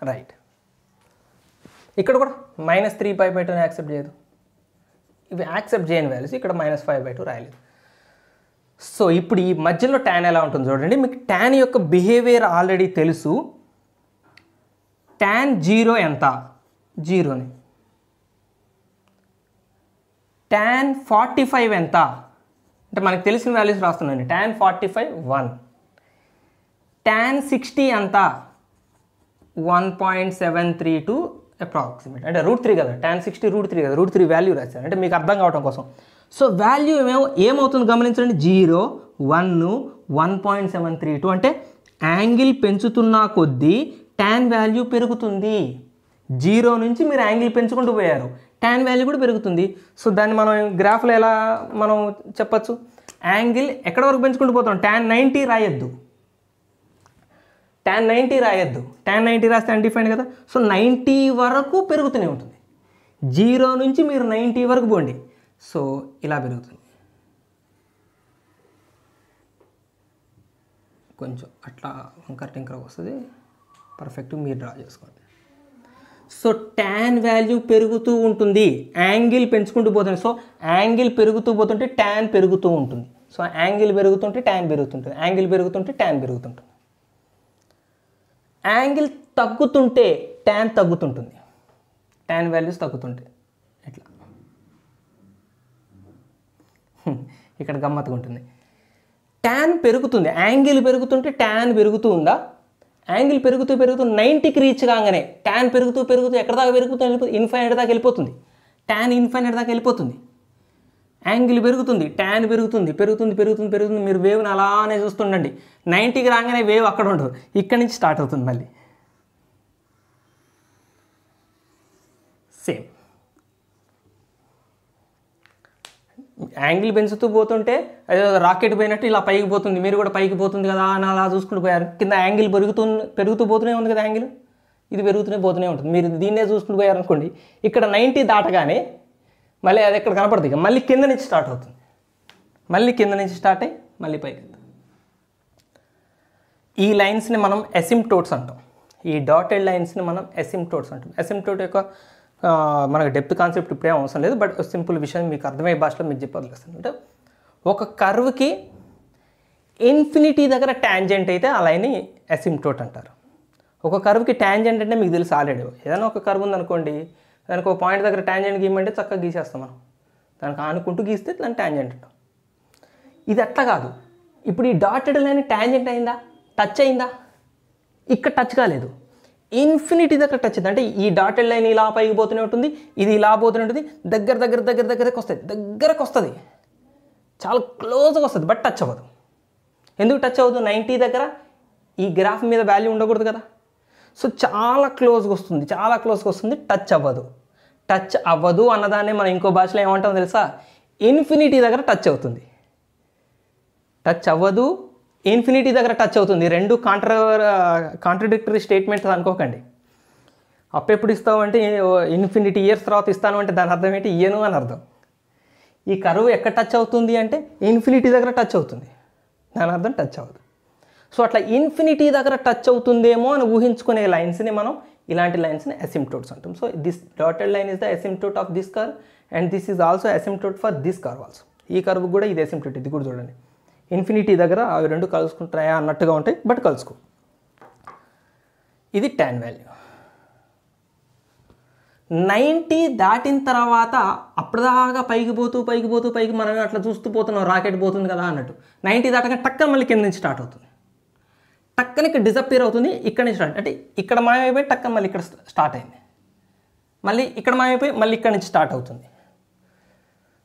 రైట్. ఇక్కడ కూడా -3π/2ని యాక్సెప్ట్ చేయదు. ఇవి యాక్సెప్ట్ చేయని వాల్యూస్, ఇక్కడ -5/2 రాయలేదు. సో ఇప్పుడు ఈ మధ్యలో ట్యాన్ ఎలా ఉంటుంది చూడండి. మీకు ట్యాన్ యొక్క బిహేవియర్ ఆల్రెడీ తెలుసు. ట్యాన్ 0 ఎంత, 0ని. ట్యాన్ 45 ఎంత అంటే మనకు తెలిసిన వాల్యూస్ రాస్తున్నాను. ట్యాన్ 45 1. ట్యాన్ 60 ఎంత, 1.732 అప్రాక్సిమేట్, అంటే √3 కదా. ట్యాన్ 60 √3 కదా, √3 వాల్యూ రాశాను అంటే మీకు అర్థం కావడం కోసం. సో వాల్యూ ఏమవుతుంది గమనించండి, 0 1 1.732. అంటే యాంగిల్ పెంచుతున్నా కొద్దీ ట్యాన్ వాల్యూ పెరుగుతుంది. 0 నుంచి మీరు యాంగిల్ పెంచుకుంటూ పోయారు, ట్యాన్ వాల్యూ కూడా పెరుగుతుంది. సో దాన్ని మనం గ్రాఫ్లో ఎలా మనం చెప్పచ్చు, యాంగిల్ ఎక్కడ వరకు పెంచుకుంటూ పోతాం. ట్యాన్ 90 రాయొద్దు, ట్యాన్ 90 రాయొద్దు. ట్యాన్ 90 రాస్తే అన్డిఫైన్డ్ కదా. సో 90 వరకు పెరుగుతూనే ఉంటుంది. 0 నుంచి మీరు 90 వరకు పోండి, సో ఇలా పెరుగుతుంది. కొంచెం అట్లా వంకర టింకర వస్తుంది, పర్ఫెక్ట్ మీరు డ్రా చేసుకోండి. సో ట్యాన్ వాల్యూ పెరుగుతూ ఉంటుంది, యాంగిల్ పెంచుకుంటూ పోతుంది. సో యాంగిల్ పెరుగుతూ పోతుంటే ట్యాన్ పెరుగుతూ ఉంటుంది. సో యాంగిల్ పెరుగుతుంటే ట్యాన్ పెరుగుతుంటుంది, యాంగిల్ పెరుగుతుంటే ట్యాన్ పెరుగుతుంటుంది. యాంగిల్ తగ్గుతుంటే ట్యాన్ తగ్గుతుంటుంది, ట్యాన్ వాల్యూస్ తగ్గుతుంటాయి. ఇట్లా ఇక్కడ గమ్మత్తుగా ఉంటుంది. ట్యాన్ పెరుగుతుంది, యాంగిల్ పెరుగుతుంటే ట్యాన్ పెరుగుతూ ఉందా, యాంగిల్ పెరుగుతూ 90కి రీచ్ కాగానే ట్యాన్ పెరుగుతూ ఎక్కడ దాకా పెరుగుతుంది, ఇన్ఫైనైట్ దాకా వెళ్ళిపోతుంది. ట్యాన్ ఇన్ఫైనైట్ దాకా వెళ్ళిపోతుంది. యాంగిల్ పెరుగుతుంది, ట్యాన్ పెరుగుతుంది. మీరు వేవ్ని అలానే చూస్తుండండి. 90కి రాగానే వేవ్ అక్కడ ఉండదు, ఇక్కడి నుంచి స్టార్ట్ అవుతుంది మళ్ళీ. సేమ్. యాంగిల్ పెంచుతూ పోతుంటే అదే రాకెట్ పోయినట్టు ఇలా పైకి పోతుంది, మీరు కూడా పైకి పోతుంది కదా అని అలా చూసుకుంటూ పోయారు. కింద యాంగిల్ పెరుగుతూ పోతూనే ఉంది కదా యాంగిల్, ఇది పెరుగుతూనే పోతూనే ఉంటుంది. మీరు దీన్నే చూసుకుంటూ పోయారనుకోండి, ఇక్కడ 90 దాటగానే మళ్ళీ అది ఎక్కడ కనపడుతుంది, ఇక మళ్ళీ కింద నుంచి స్టార్ట్ అవుతుంది, మళ్ళీ కింద నుంచి స్టార్ట్ అయ్యి మళ్ళీ పైకి. ఈ లైన్స్ని మనం అసిమ్ప్టోట్స్ అంటాం. ఈ డాటెడ్ లైన్స్ని మనం అసిమ్ప్టోట్స్ అంటాం. అసిమ్ప్టోట్ యొక్క మనకు డెప్త్ కాన్సెప్ట్ ఇప్పుడేం అవసరం లేదు, బట్ సింపుల్ విషయం మీకు అర్థమయ్యే భాషలో మీకు చెప్పగలుగుతాను. అంటే ఒక కర్వ్కి ఇన్ఫినిటీ దగ్గర ట్యాంజెంట్ అయితే ఆ లైన్ని అసిమ్ప్టోట్ అంటారు. ఒక కర్వ్కి ట్యాంజెంట్ అంటే మీకు తెలుసు ఆల్రెడీ. ఏదైనా ఒక కర్వ్ ఉందనుకోండి, దానికి ఒక పాయింట్ దగ్గర ట్యాంజెంట్ గీయమంటే చక్కగా గీసేస్తాం మనం, దానికి ఆనుకుంటూ గీస్తే దాన్ని ట్యాంజెంట్ అంటాం. ఇది అట్లా కాదు. ఇప్పుడు ఈ డాటెడ్ లైన్ ట్యాంజెంట్ అయిందా, టచ్ అయిందా, ఇక్కడ టచ్ కాలేదు, ఇన్ఫినిటీ దగ్గర టచ్ అయింది. అంటే ఈ డాటెడ్ లైన్ ఇలా పైకి పోతూనే ఉంటుంది, ఇది ఇలా పోతూనే ఉంటుంది, దగ్గరకు వస్తుంది, చాలా క్లోజ్గా వస్తుంది, బట్ టచ్ అవ్వదు. ఎందుకు టచ్ అవ్వదు? 90 దగ్గర ఈ గ్రాఫ్ మీద వాల్యూ ఉండకూడదు కదా. సో చాలా క్లోజ్గా వస్తుంది, టచ్ అవ్వదు అన్నదాన్ని మనం ఇంకో భాషలో ఏమంటాం తెలుసా? ఇన్ఫినిటీ దగ్గర టచ్ అవుతుంది. టచ్ అవ్వదు, ఇన్ఫినిటీ దగ్గర టచ్ అవుతుంది. రెండు కాంట్రడిక్టరీ స్టేట్మెంట్స్ అనుకోకండి. అప్పెప్పుడు ఇస్తావు అంటే ఇన్ఫినిటీ ఇయర్స్ తర్వాత ఇస్తాను అంటే దాని అర్థం ఏంటి? ఇయ్యను అని అర్థం. ఈ కర్వ్ ఎక్కడ టచ్ అవుతుంది అంటే ఇన్ఫినిటీ దగ్గర టచ్ అవుతుంది, దాని అర్థం టచ్ అవ్వదు. సో అట్లా ఇన్ఫినిటీ దగ్గర టచ్ అవుతుందేమో అని ఊహించుకునే లైన్స్ని మనం ఇలాంటి లైన్స్ని అసిమ్ప్టోట్స్ అంటాం. So this dotted line is the asymptote of this curve and this is also asymptote for this curve also. ఈ కర్వ్ కూడా ఇది అసిమ్ప్టోట్. ఇది కూడా చూడండి, ఇన్ఫినిటీ దగ్గర అవి రెండు కలుసుకుంటాయా అన్నట్టుగా ఉంటాయి, బట్ కలుసుకో. ఇది tan వాల్యూ. 90 దాటిన తర్వాత అప్పటిదాకా పైకి మనం అట్లా చూస్తూ పోతున్నాం, రాకెట్ పోతుంది కదా అన్నట్టు. 90 దాటగా టక్కన మళ్ళీ కింద నుంచి స్టార్ట్ అవుతుంది, టక్కన ఇక్కడ డిసప్పియర్ అవుతుంది, ఇక్కడ నుంచి స్టార్ట్ అంటే ఇక్కడ మాయమైపోయి టక్కన మళ్ళీ ఇక్కడ స్టార్ట్ అయింది, మళ్ళీ ఇక్కడ మాయమైపోయి మళ్ళీ ఇక్కడ నుంచి స్టార్ట్ అవుతుంది.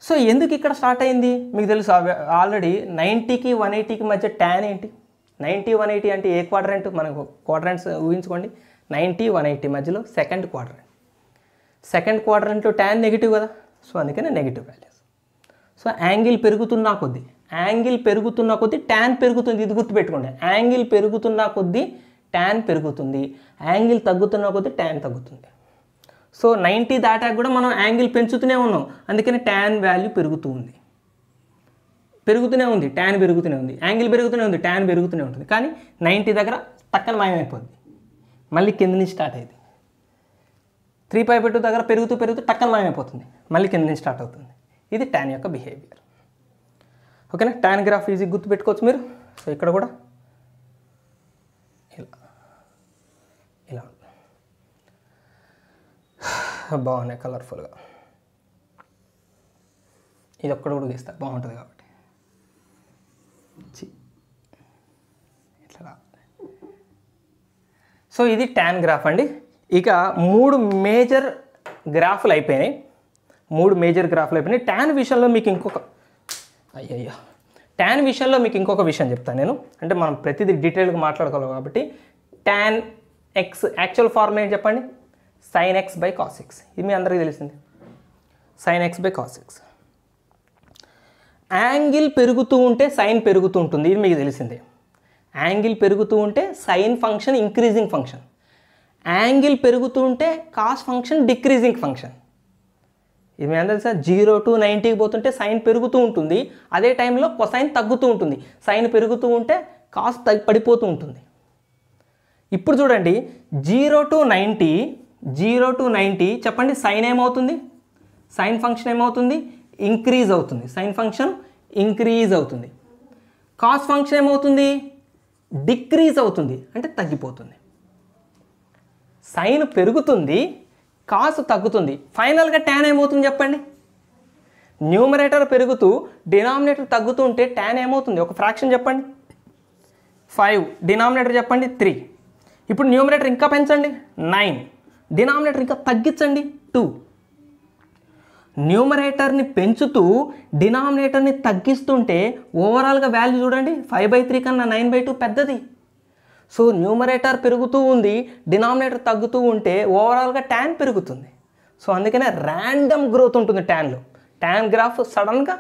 సో ఎందుకు ఇక్కడ స్టార్ట్ అయింది మీకు తెలుసు ఆల్రెడీ. 90కి 180కి మధ్య tan ఏంటి? 90 180 అంటే ఏ క్వాడ్రంట్? మనకు క్వాడ్రంట్స్ ఊహించుకోండి. 90 180 మధ్యలో సెకండ్ క్వాడ్రంట్లో tan నెగిటివ్ కదా, సో అందుకనే నెగిటివ్ వాల్యూస్. సో యాంగిల్ పెరుగుతున్నా కొద్దీ tan పెరుగుతుంది. ఇది గుర్తుపెట్టుకోండి, యాంగిల్ పెరుగుతున్నా కొద్దీ tan పెరుగుతుంది, యాంగిల్ తగ్గుతున్నా కొద్దీ tan తగ్గుతుంది. సో 90 దాటాక కూడా మనం యాంగిల్ పెంచుతూనే ఉన్నాం, అందుకని tan వాల్యూ పెరుగుతూనే ఉంది, tan పెరుగుతూనే ఉంది, యాంగిల్ పెరుగుతూనే ఉంది, tan పెరుగుతూనే ఉంటుంది. కానీ 90 దగ్గర టక్కన మాయమైపోద్ది, మళ్ళీ కింద నుంచి స్టార్ట్ అయ్యింది. 3π/2 దగ్గర పెరుగుతూ టక్కన మాయమైపోతుంది, మళ్ళీ కింద నుంచి స్టార్ట్ అవుతుంది. ఇది tan యొక్క బిహేవియర్. ఓకేనా? tan గ్రాఫ్ ఈజీ గుర్తుపెట్టుకోవచ్చు మీరు. సో ఇక్కడ కూడా ఇలా బాగున్నాయి కలర్ఫుల్గా. ఇది ఒక్కడు కూడా గీస్తా బాగుంటుంది కాబట్టి. ఇట్లా. సో ఇది tan గ్రాఫ్ అండి. ఇక 3 మేజర్ గ్రాఫ్లు అయిపోయినాయి. tan విషయంలో మీకు ఇంకొక విషయం చెప్తాను నేను. అంటే మనం ప్రతిదీ డీటెయిల్గా మాట్లాడుకోవాలి కాబట్టి tan x యాక్చువల్ ఫార్ములా ఏంటి చెప్పండి? sin x by cos x. ఇది మీ అందరికీ తెలిసింది, sin x by cos x. Angle పెరుగుతూ ఉంటే సైన్ పెరుగుతూ ఉంటుంది, ఇది మీకు తెలిసిందే. యాంగిల్ పెరుగుతూ ఉంటే sine function increasing function, angle పెరుగుతూ ఉంటే కాస్ ఫంక్షన్ డిక్రీజింగ్ ఫంక్షన్. ఇది మీ అందరూ సార్ 0 to 90కి పోతుంటే సైన్ పెరుగుతూ ఉంటుంది, అదే టైంలో కొసైన్ తగ్గుతూ ఉంటుంది. సైన్ పెరుగుతూ ఉంటే కాస్ పడిపోతూ ఉంటుంది. ఇప్పుడు చూడండి 0 to 90 చెప్పండి, సైన్ ఏమవుతుంది? సైన్ ఫంక్షన్ ఏమవుతుంది? ఇంక్రీజ్ అవుతుంది, సైన్ ఫంక్షన్ ఇంక్రీజ్ అవుతుంది. కాస్ ఫంక్షన్ ఏమవుతుంది? డిక్రీజ్ అవుతుంది, అంటే తగ్గిపోతుంది. సైన్ పెరుగుతుంది, కాస్ తగ్గుతుంది, ఫైనల్గా tan ఏమవుతుంది చెప్పండి? న్యూమరేటర్ పెరుగుతూ డినామినేటర్ తగ్గుతూ ఉంటే tan ఏమవుతుంది? ఒక ఫ్రాక్షన్ చెప్పండి. 5, డినామినేటర్ చెప్పండి 3. ఇప్పుడు న్యూమరేటర్ ఇంకా పెంచండి 9, డినామినేటర్ ఇంకా తగ్గించండి 2. న్యూమరేటర్ని పెంచుతూ డినామినేటర్ని తగ్గిస్తుంటే ఓవరాల్గా వాల్యూ చూడండి 5/3 కన్నా 9/2 పెద్దది. సో న్యూమరేటర్ పెరుగుతూ ఉంది, డినామినేటర్ తగ్గుతూ ఉంటే ఓవరాల్గా tan పెరుగుతుంది. సో అందుకనే ర్యాండమ్ గ్రోత్ ఉంటుంది ట్యాన్లో. ట్యాన్ గ్రాఫ్ సడన్గా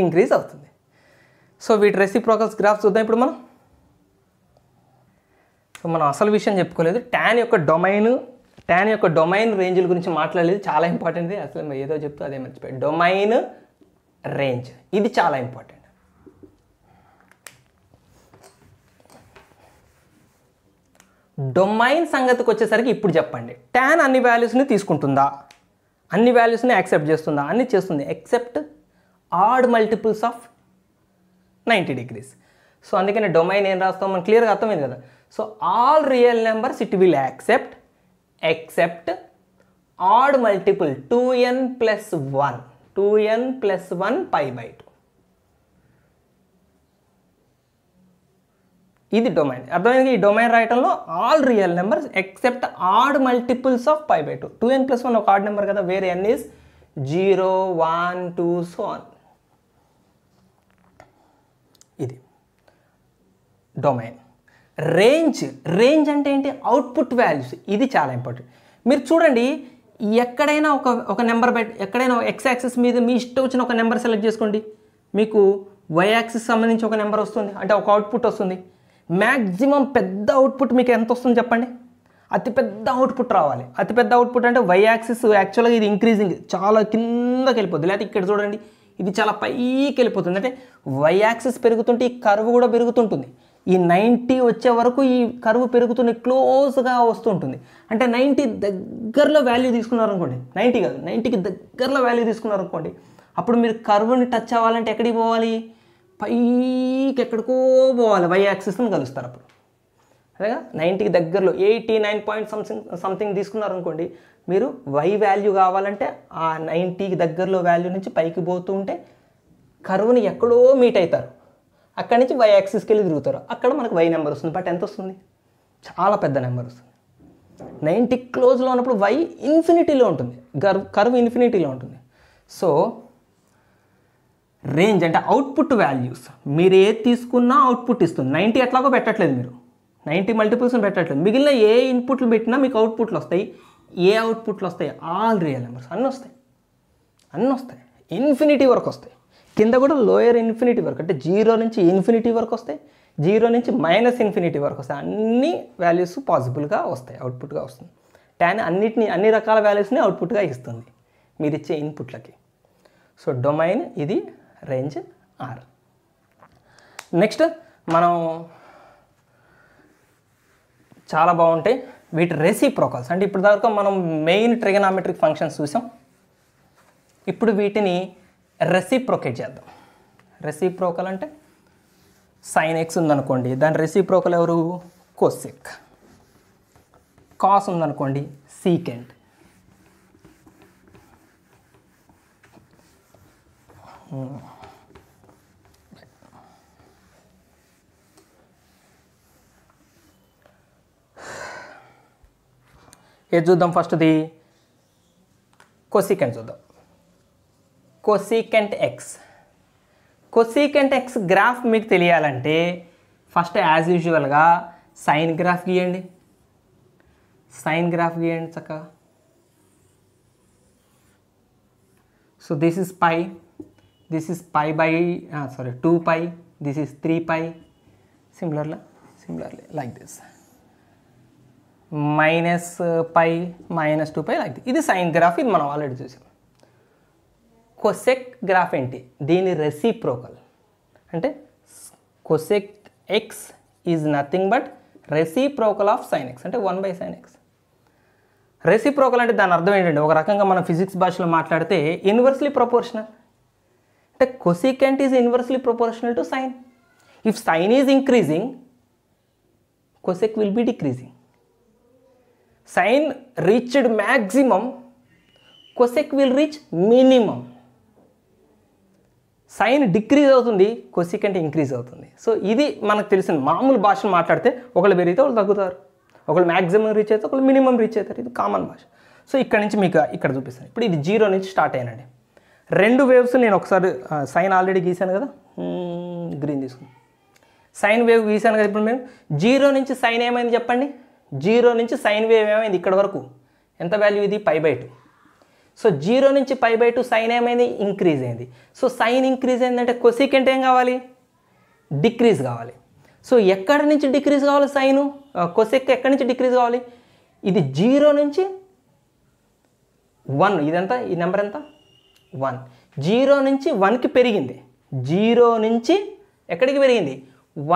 ఇంక్రీజ్ అవుతుంది. సో వీటి రెసిప్రోకల్స్ గ్రాఫ్ చూద్దాం ఇప్పుడు మనం. సో మనం అసలు విషయం చెప్పుకోలేదు, ట్యాన్ యొక్క డొమైన్ రేంజ్ల గురించి మాట్లాడలేదు. చాలా ఇంపార్టెంట్. అసలు ఏదో చెప్తూ అదే మర్చిపోయి. డొమైన్ రేంజ్ ఇది చాలా ఇంపార్టెంట్. డొమైన్ సంగతికి వచ్చేసరికి ఇప్పుడు చెప్పండి, ట్యాన్ అన్ని వాల్యూస్ని తీసుకుంటుందా, అన్ని వాల్యూస్ని యాక్సెప్ట్ చేస్తుందా? అన్ని చేస్తుంది except odd multiples of 90 degrees. So అందుకని డొమైన్ ఏం రాస్తాం మనం క్లియర్గా అర్థమైంది కదా. So all real numbers it will accept except odd multiple 2n + 1 π/2. ఇది డొమైన్. అర్థమైంది. ఈ డొమైన్ రాయటంలో all real numbers except odd multiples of π/2. 2n + 1 ఒక ఆడ్ నెంబర్ కదా, వేరే n ఈజ్ 0, 1, 2 సో ఆన్. ఇది డొమైన్. రేంజ్ అంటే ఏంటి? Output values. ఇది చాలా ఇంపార్టెంట్. మీరు చూడండి, ఎక్కడైనా ఒక నెంబర్ ఎక్కడైనా ఎక్స్ యాక్సిస్ మీద మీ ఇష్టం వచ్చిన ఒక నెంబర్ సెలెక్ట్ చేసుకోండి, మీకు వై యాక్సిస్ సంబంధించి ఒక నెంబర్ వస్తుంది, అంటే ఒక అవుట్పుట్ వస్తుంది. మ్యాక్సిమం పెద్ద అవుట్పుట్ మీకు ఎంత వస్తుంది చెప్పండి? అతిపెద్ద అవుట్పుట్ రావాలి. అతిపెద్ద అవుట్పుట్ అంటే వై యాక్సిస్ యాక్చువల్గా ఇది ఇంక్రీజింగ్, చాలా కిందకి వెళ్ళిపోద్ది. లేకపోతే ఇక్కడ చూడండి, ఇది చాలా పైకి వెళ్ళిపోతుంది. అంటే వై యాక్సిస్ పెరుగుతుంటే ఈ కర్వ్ కూడా పెరుగుతుంటుంది. ఈ 90 వచ్చే వరకు ఈ కర్వ్ పెరుగుతున్న క్లోజ్గా వస్తుంటుంది. అంటే 90 దగ్గరలో వాల్యూ తీసుకున్నారనుకోండి, 90 కాదు 90కి దగ్గరలో వాల్యూ తీసుకున్నారనుకోండి, అప్పుడు మీరు కర్వ్ని టచ్ అవ్వాలంటే ఎక్కడికి పోవాలి? పైకి ఎక్కడికో పోవాలి, వై యాక్సిస్ని కలుస్తారు. అప్పుడు అదేగా 90కి దగ్గరలో 89 పాయింట్ సంథింగ్ తీసుకున్నారనుకోండి, మీరు వై వాల్యూ కావాలంటే ఆ 90కి దగ్గరలో వాల్యూ నుంచి పైకి పోతూ ఉంటే కర్వ్ని ఎక్కడో మీట్ అవుతారు. అక్కడి నుంచి వై యాక్సిస్కి వెళ్ళి తిరుగుతారు. అక్కడ మనకు వై నెంబర్ వస్తుంది. బట్ ఎంత వస్తుంది? చాలా పెద్ద నెంబర్ వస్తుంది. 90 క్లోజ్లో ఉన్నప్పుడు వై ఇన్ఫినిటీలో ఉంటుంది, కర్వ్ ఇన్ఫినిటీలో ఉంటుంది. సో రేంజ్ అంటే అవుట్పుట్ వాల్యూస్. మీరు ఏది తీసుకున్నా అవుట్పుట్ ఇస్తుంది. 90 ఎట్లాగో పెట్టట్లేదు, మీరు 90 మల్టిపుల్స్ని పెట్టట్లేదు. మిగిలిన ఏ ఇన్పుట్లు పెట్టినా మీకు అవుట్పుట్లు వస్తాయి. ఏ అవుట్పుట్లు వస్తాయి? All real numbers. అన్నీ వస్తాయి. ఇన్ఫినిటీ వరకు వస్తాయి. కింద కూడా లోయర్ ఇన్ఫినిటీ వరకు, అంటే 0 నుంచి ఇన్ఫినిటీ వరకు వస్తాయి, 0 నుంచి -ఇన్ఫినిటీ వరకు వస్తాయి. అన్ని వాల్యూస్ పాసిబుల్గా వస్తాయి, అవుట్పుట్గా వస్తుంది. ట్యాన్ అన్ని రకాల వాల్యూస్ని అవుట్పుట్గా ఇస్తుంది మీరు ఇచ్చే ఇన్పుట్లకి. సో డొమైన్ ఇది, రేంజ్ ఆర్. నెక్స్ట్ మనం చాలా బాగుంటాయి వీటి రెసిప్రోకల్స్. అంటే ఇప్పుడు దాకా మనం మెయిన్ ట్రిగనామెట్రిక్ ఫంక్షన్స్ చూసాం. ఇప్పుడు వీటిని రెసిప్రోకేట్ చేద్దాం. రెసిప్రోకల్ అంటే sin x ఉందనుకోండి, దాని రెసిప్రోకల్ ఎవరు? కోసెక్. కాస్ ఉందనుకోండి, సీకెంట్. ఏది చూద్దాం? ఫస్ట్ది కోసికెంట్ చూద్దాం. కోసికెంట్ ఎక్స్ గ్రాఫ్ మీకు తెలియాలంటే ఫస్ట్ యాజ్ యూజువల్గా సైన్ గ్రాఫ్ గీయండి. చక్కగా. So this is pi, this is pi by 2π, this is 3π. Similarly like this. -π, -2π like this. ఇది సైన్ గ్రాఫ్. ఇది మనం ఆల్రెడీ చూసాం. కొసెక్ గ్రాఫ్ ఏంటి? దీని రెసిప్రోకల్. అంటే cosec X is nothing but reciprocal of sign X, అంటే 1/sin x. రెసిప్రోకల్ అంటే దాని అర్థం ఏంటంటే, ఒక రకంగా మనం ఫిజిక్స్ భాషలో మాట్లాడితే ఇన్వర్స్లీ ప్రపోర్షనల్. అంటే cosecant is inversely proportional to sine. If sine is increasing, cosec will be decreasing. Sine reached maximum, cosec will reach minimum. Sine decrease అవుతుంది, కొసికెంట్ ఇంక్రీజ్ అవుతుంది. సో ఇది మనకు తెలిసిన మామూలు భాషను మాట్లాడితే ఒకళ్ళు పెరిగితే వాళ్ళు తగ్గుతారు, ఒకళ్ళు మ్యాక్సిమం రీచ్ అవుతారు, ఒకళ్ళు మినిమం రీచ్ అవుతారు. ఇది కామన్ భాష. సో ఇక్కడ నుంచి మీకు ఇక్కడ చూపిస్తాను. ఇప్పుడు ఇది 0 నుంచి స్టార్ట్ అయినండి. 2 వేవ్స్ నేను ఒకసారి సైన్ ఆల్రెడీ గీసాను కదా, గ్రీన్ తీసుకుని సైన్ వేవ్ గీసాను కదా. ఇప్పుడు మేము 0 నుంచి సైన్ ఏమైంది చెప్పండి? 0 నుంచి సైన్ వేవ్ ఏమైంది? ఇక్కడ వరకు ఎంత వాల్యూ? ఇది π/2. సో 0 నుంచి π/2 సైన్ ఏమైంది, ఇంక్రీజ్ అయింది. సో సైన్ ఇంక్రీజ్ అయిందంటే కొసెకెంట్ ఏం కావాలి, డిక్రీజ్ కావాలి. సో ఎక్కడి నుంచి డిక్రీజ్ కావాలి సైను, కొసెక్ ఎక్కడి నుంచి డిక్రీజ్ కావాలి, ఇది 0 నుంచి 1, ఇదంతా ఈ నెంబర్ ఎంత 1, 0 నుంచి 1కి పెరిగింది, 0 నుంచి ఎక్కడికి పెరిగింది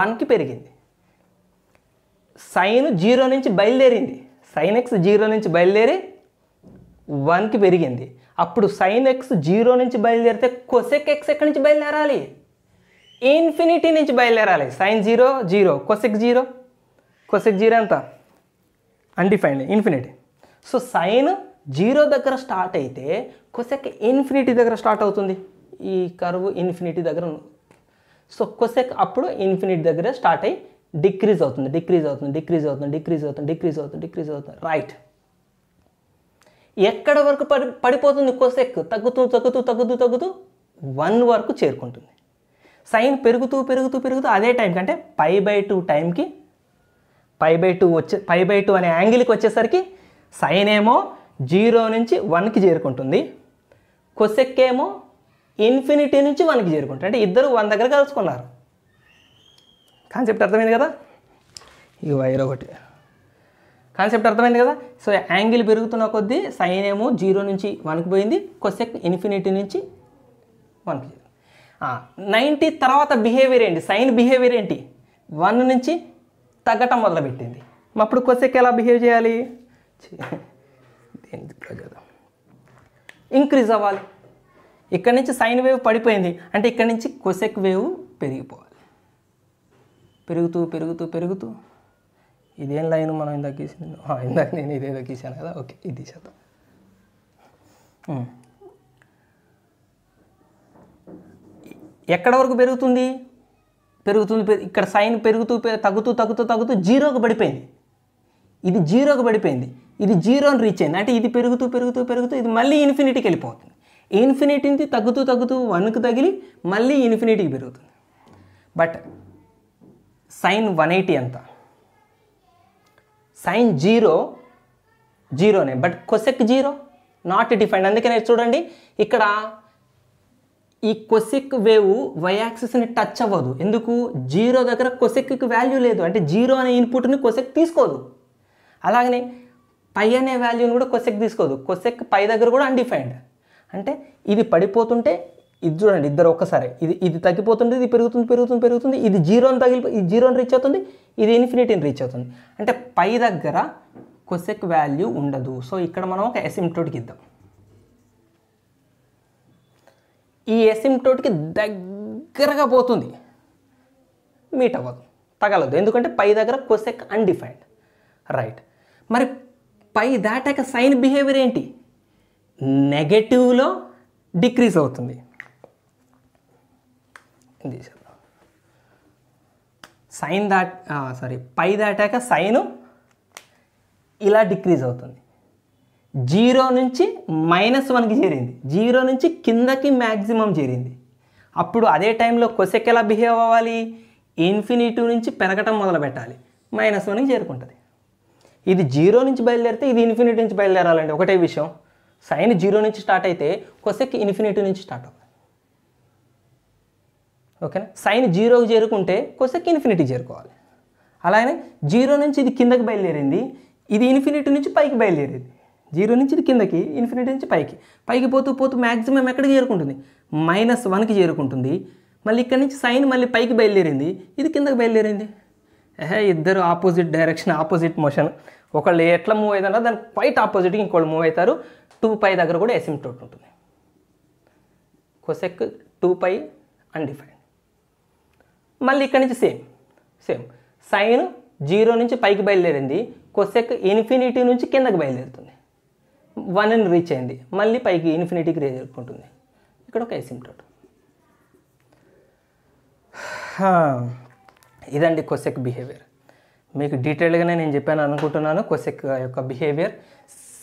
1కి పెరిగింది. సైన్ 0 నుంచి బయలుదేరింది, సైన్ ఎక్స్ 0 నుంచి బయలుదేరి 1కి పెరిగింది. అప్పుడు సైన్ ఎక్స్ 0 నుంచి బయలుదేరితే కొసెక్ ఎక్స్ ఎక్కడి నుంచి బయలుదేరాలి, ఇన్ఫినిటీ నుంచి బయలుదేరాలి. సైన్ 0 0, కొసెక్ 0, కొసెక్ 0 ఎంత అన్డిఫైన్డ్ ఇన్ఫినిటీ. సో సైన్ 0 దగ్గర స్టార్ట్ అయితే కొసెక్ ఇన్ఫినిటీ దగ్గర స్టార్ట్ అవుతుంది, ఈ కర్వ్ ఇన్ఫినిటీ దగ్గర. సో కొసెక్ అప్పుడు ఇన్ఫినిటీ దగ్గర స్టార్ట్ అయ్యి డిక్రీజ్ అవుతుంది, డిక్రీజ్ అవుతుంది, డిక్రీజ్ అవుతుంది, డిక్రీజ్ అవుతుంది, డిక్రీజ్ అవుతుంది, డిక్రీజ్ అవుతుంది. రైట్, ఎక్కడ వరకు పడిపోతుంది కొసెక్, తగ్గుతూ తగ్గుతూ తగ్గుతూ తగ్గుతూ 1 వరకు చేరుకుంటుంది. సైన్ పెరుగుతూ పెరుగుతూ పెరుగుతూ అదే టైం కంటే π/2 టైంకి π/2 అనే యాంగిల్కి వచ్చేసరికి సైన్ ఏమో 0 నుంచి 1కి చేరుకుంటుంది, కొసెక్ ఏమో ఇన్ఫినిటీ నుంచి 1కి చేరుకుంటుంది. అంటే ఇద్దరు 1 దగ్గర కలుసుకున్నారు. కాన్సెప్ట్ అర్థమైంది కదా, ఇక వైర్ ఒకటి కాన్సెప్ట్ అర్థమైంది కదా. సో యాంగిల్ పెరుగుతున్న కొద్దీ సైన్ ఏమో 0 నుంచి 1కి పోయింది, కొసెక్ ఇన్ఫినిటీ నుంచి 1కి. 90 తర్వాత బిహేవియర్ ఏంటి, సైన్ బిహేవియర్ ఏంటి, 1 నుంచి తగ్గటం మొదలుపెట్టింది. అప్పుడు కొసెక్ ఎలా బిహేవ్ చేయాలి, ఇంక్రీజ్ అవ్వాలి. ఇక్కడ నుంచి సైన్ వేవ్ పడిపోయింది అంటే ఇక్కడ నుంచి కొసెక్ వేవ్ పెరిగిపోవాలి, పెరుగుతూ పెరుగుతూ పెరుగుతూ. ఇదేం లైన్ మనం ఇందాక గీసింది, ఇందాక నేను ఇదేదో గీసాను కదా, ఓకే ఇది తీసేద్దాం. ఎక్కడ వరకు పెరుగుతుంది, ఇక్కడ సైన్ పెరుగుతూ తగ్గుతూ తగ్గుతూ తగ్గుతూ 0కి పడిపోయింది, ఇది 0కి పడిపోయింది, ఇది 0ని రీచ్ అయింది. అంటే ఇది పెరుగుతూ పెరుగుతూ పెరుగుతూ ఇది మళ్ళీ ఇన్ఫినిటీకి వెళ్ళిపోతుంది. ఇన్ఫినిటీ నుంచి తగ్గుతూ తగ్గుతూ 1కి తగిలి మళ్ళీ ఇన్ఫినిటీకి పెరుగుతుంది. బట్ సైన్ 180 ఎంత, సైన్ 0నే, బట్ కొసెక్ 0 నాట్ డిఫైన్డ్. అందుకనే చూడండి ఇక్కడ ఈ కొసెక్ వేవ్ వై యాక్సిస్ని టచ్ అవ్వదు. ఎందుకు, 0 దగ్గర కొసెక్కి వాల్యూ లేదు, అంటే 0 అనే ఇన్పుట్ని కొసెక్ తీసుకోదు. అలాగనే పై అనే వాల్యూని కూడా కొసెక్ తీసుకోదు, కొసెక్ పై దగ్గర కూడా అన్డిఫైన్డ్. అంటే ఇది పడిపోతుంటే ఇది చూడండి, ఇద్దరు ఒక్కసారి ఇది తగ్గిపోతుంది, ఇది పెరుగుతుంది పెరుగుతుంది పెరుగుతుంది, ఇది 0ని రీచ్ అవుతుంది, ఇది ఇన్ఫినిటీని రీచ్ అవుతుంది. అంటే పై దగ్గర కొసెక్ వాల్యూ ఉండదు. సో ఇక్కడ మనం ఒక ఎసిమ్ప్టోట్కి ఇద్దాం. ఈ ఎసిమ్ప్టోట్కి దగ్గరగా పోతుంది, మీట్ అవ్వదు, తగలదు. ఎందుకంటే పై దగ్గర కొసెక్ అన్డిఫైన్డ్. రైట్, మరి పై దాటాక సైన్ బిహేవియర్ ఏంటి, నెగటివ్లో డిక్రీజ్ అవుతుంది. సైన్ పై దాటాక సైను ఇలా డిక్రీజ్ అవుతుంది. 0 నుంచి -1కి చేరింది, 0 నుంచి కిందకి మ్యాక్సిమం చేరింది. అప్పుడు అదే టైంలో కొసెక్ ఎలా బిహేవ్ అవ్వాలి, ఇన్ఫినిటీ నుంచి పెరగటం మొదలు పెట్టాలి, -1కి చేరుకుంటుంది. ఇది 0 నుంచి బయలుదేరితే ఇది ఇన్ఫినిటీ నుంచి బయలుదేరాలండి. ఒకటే విషయం, సైన్ 0 నుంచి స్టార్ట్ అయితే కొసెక్ ఇన్ఫినిటీ నుంచి స్టార్ట్ అవ్వాలి. ఓకేనా, సైన్ 0కి చేరుకుంటే కొసెక్ ఇన్ఫినిటీ చేరుకోవాలి. అలానే 0 నుంచి ఇది కిందకి బయలుదేరింది, ఇది ఇన్ఫినిటీ నుంచి పైకి బయలుదేరింది. 0 నుంచి ఇది కిందకి, ఇన్ఫినిటీ నుంచి పైకి పోతూ పోతూ మ్యాక్సిమం ఎక్కడికి చేరుకుంటుంది, -1కి చేరుకుంటుంది. మళ్ళీ ఇక్కడ నుంచి సైన్ మళ్ళీ పైకి బయలుదేరింది, ఇది కిందకి బయలుదేరింది. ఇద్దరు ఆపోజిట్ డైరెక్షన్, ఆపోజిట్ మోషన్. ఒకళ్ళు ఎట్లా మూవ్ అవుతారో దానికి క్వైట్ ఆపోజిట్గా ఇంకోళ్ళు మూవ్ అవుతారు. 2π దగ్గర కూడా ఎసిమ్ప్టోట్ ఉంటుంది. Cosec 2π undefined. మళ్ళీ ఇక్కడ నుంచి సేమ్ సైన్ 0 నుంచి పైకి బయలుదేరింది, కొసెక్ ఇన్ఫినిటీ నుంచి కిందకి బయలుదేరుతుంది, 1ని రీచ్ అయింది, మళ్ళీ పైకి ఇన్ఫినిటీకి చేరుకుంటుంది. ఇక్కడ ఒక ఎసిమ్ప్టోట్. ఇదండి కొసెక్ బిహేవియర్. మీకు డీటెయిల్గానే నేను చెప్పాను అనుకుంటున్నాను. కొసెక్ యొక్క బిహేవియర్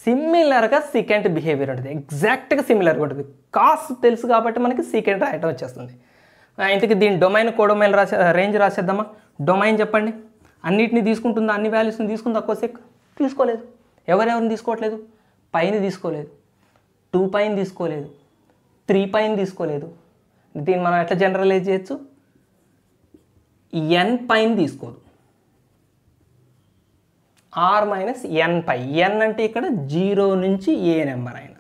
సిమిలర్గా సీకెంట్ బిహేవియర్ ఉంటుంది, ఎగ్జాక్ట్గా సిమిలర్గా ఉంటుంది. కాస్ తెలుసు కాబట్టి మనకి సీకెంట్ రాయటం వచ్చేస్తుంది. ఇంతకీ దీని డొమైన్ కోడొమైన్ రేంజ్ రాసేద్దామా. డొమైన్ చెప్పండి, అన్నిటిని తీసుకుంటుందా, అన్ని వాల్యూస్ని తీసుకుందా కొసెక్? తీసుకోలేదు. ఎవరెవరిని తీసుకోవట్లేదు, పైని తీసుకోలేదు. 2 పైన తీసుకోలేదు, 3 పైన తీసుకోలేదు. దీన్ని మనం ఎట్లా జనరలైజ్ చేయొచ్చు, n పైన తీసుకోదు, r మైనస్ n పై. n అంటే ఇక్కడ 0 నుంచి ఏ నెంబర్ అయినా.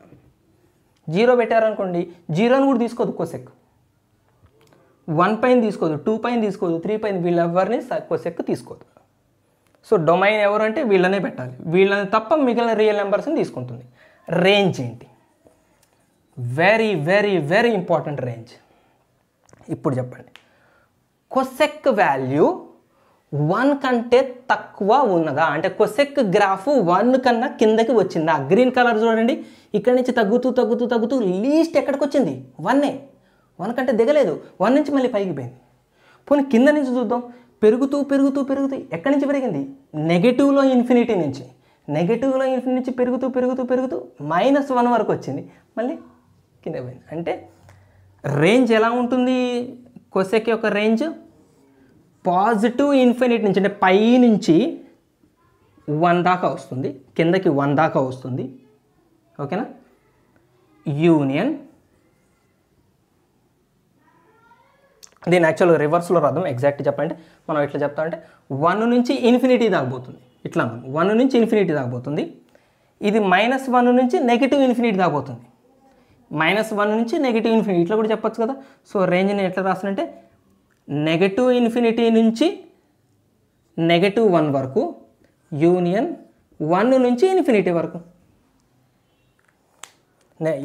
0 పెట్టారనుకోండి, 0ని కూడా తీసుకోదు కొసెక్. 1 పైన తీసుకోదు, 2 పైన తీసుకోదు, 3 పైన, వీళ్ళెవరిని కొసెక్ తీసుకోదు. సో డొమైన్ ఎవరు అంటే వీళ్ళనే పెట్టాలి, వీళ్ళని తప్ప మిగిలిన రియల్ నెంబర్స్ని తీసుకుంటుంది. రేంజ్ ఏంటి? Very very very important range. ఇప్పుడు చెప్పండి, కొసెక్ వాల్యూ 1 కంటే తక్కువ ఉన్నదా అంటే కొసెక్ గ్రాఫ్ 1 కన్నా కిందకి వచ్చిందా? గ్రీన్ కలర్ చూడండి, ఇక్కడ నుంచి తగ్గుతూ తగ్గుతూ తగ్గుతూ లీస్ట్ ఎక్కడికి వచ్చింది? 1 కంటే దిగలేదు, 1 నుంచి మళ్ళీ పైకి పోయింది. పోనీ కింద నుంచి చూద్దాం, పెరుగుతూ పెరుగుతూ పెరుగుతూ ఎక్కడి నుంచి పెరిగింది? నెగటివ్లో ఇన్ఫినిటీ నుంచి, నెగటివ్లో ఇన్ఫినిటీ నుంచి పెరుగుతూ పెరుగుతూ పెరుగుతూ -1 వరకు వచ్చింది, మళ్ళీ కింద పోయింది. అంటే రేంజ్ ఎలా ఉంటుంది? కొసెక్ యొక్క రేంజ్ పాజిటివ్ ఇన్ఫినిటీ నుంచి, అంటే పై నుంచి 1 దాకా వస్తుంది, కిందకి 1 దాకా వస్తుంది. ఓకేనా? యూనియన్, దీన్ని యాక్చువల్గా రివర్స్లో రాద్దాం. ఎగ్జాక్ట్ చెప్పండి, మనం ఎట్లా చెప్తామంటే 1 నుంచి ఇన్ఫినిటీ దాకపోతుంది, ఇట్లా 1 నుంచి ఇన్ఫినిటీ దాకపోతుంది. ఇది -1 నుంచి నెగిటివ్ ఇన్ఫినిటీ దాకపోతుంది, -1 నుంచి నెగిటివ్ ఇన్ఫినిటీ, ఇట్లా కూడా చెప్పొచ్చు కదా. సో రేంజ్ని ఎట్లా రాసినంటే నెగటివ్ ఇన్ఫినిటీ నుంచి -1 వరకు, యూనియన్ 1 నుంచి ఇన్ఫినిటీ వరకు.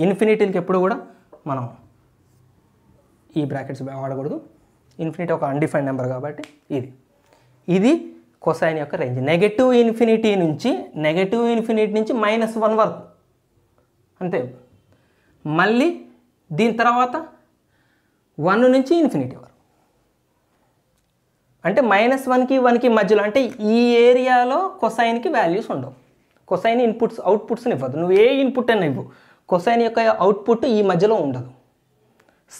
ఇన్ఫినిటీకి ఎప్పుడు కూడా మనం ఈ బ్రాకెట్స్ వాడకూడదు, ఇన్ఫినిటీ ఒక అన్డిఫైన్డ్ నెంబర్ కాబట్టి. ఇది కొసైన్ యొక్క రేంజ్. నెగటివ్ ఇన్ఫినిటీ నుంచి -1 వరకు, అంతే. మళ్ళీ దీని తర్వాత 1 నుంచి ఇన్ఫినిటీ వరకు, అంటే -1కి 1కి మధ్యలో, అంటే ఈ ఏరియాలో కొసైన్కి వాల్యూస్ ఉండవు. కొసైన్ అవుట్పుట్స్ని ఇవ్వదు, నువ్వు ఏ ఇన్పుట్ అయినా ఇవ్వు, కొసైన్ యొక్క అవుట్పుట్ ఈ మధ్యలో ఉండదు.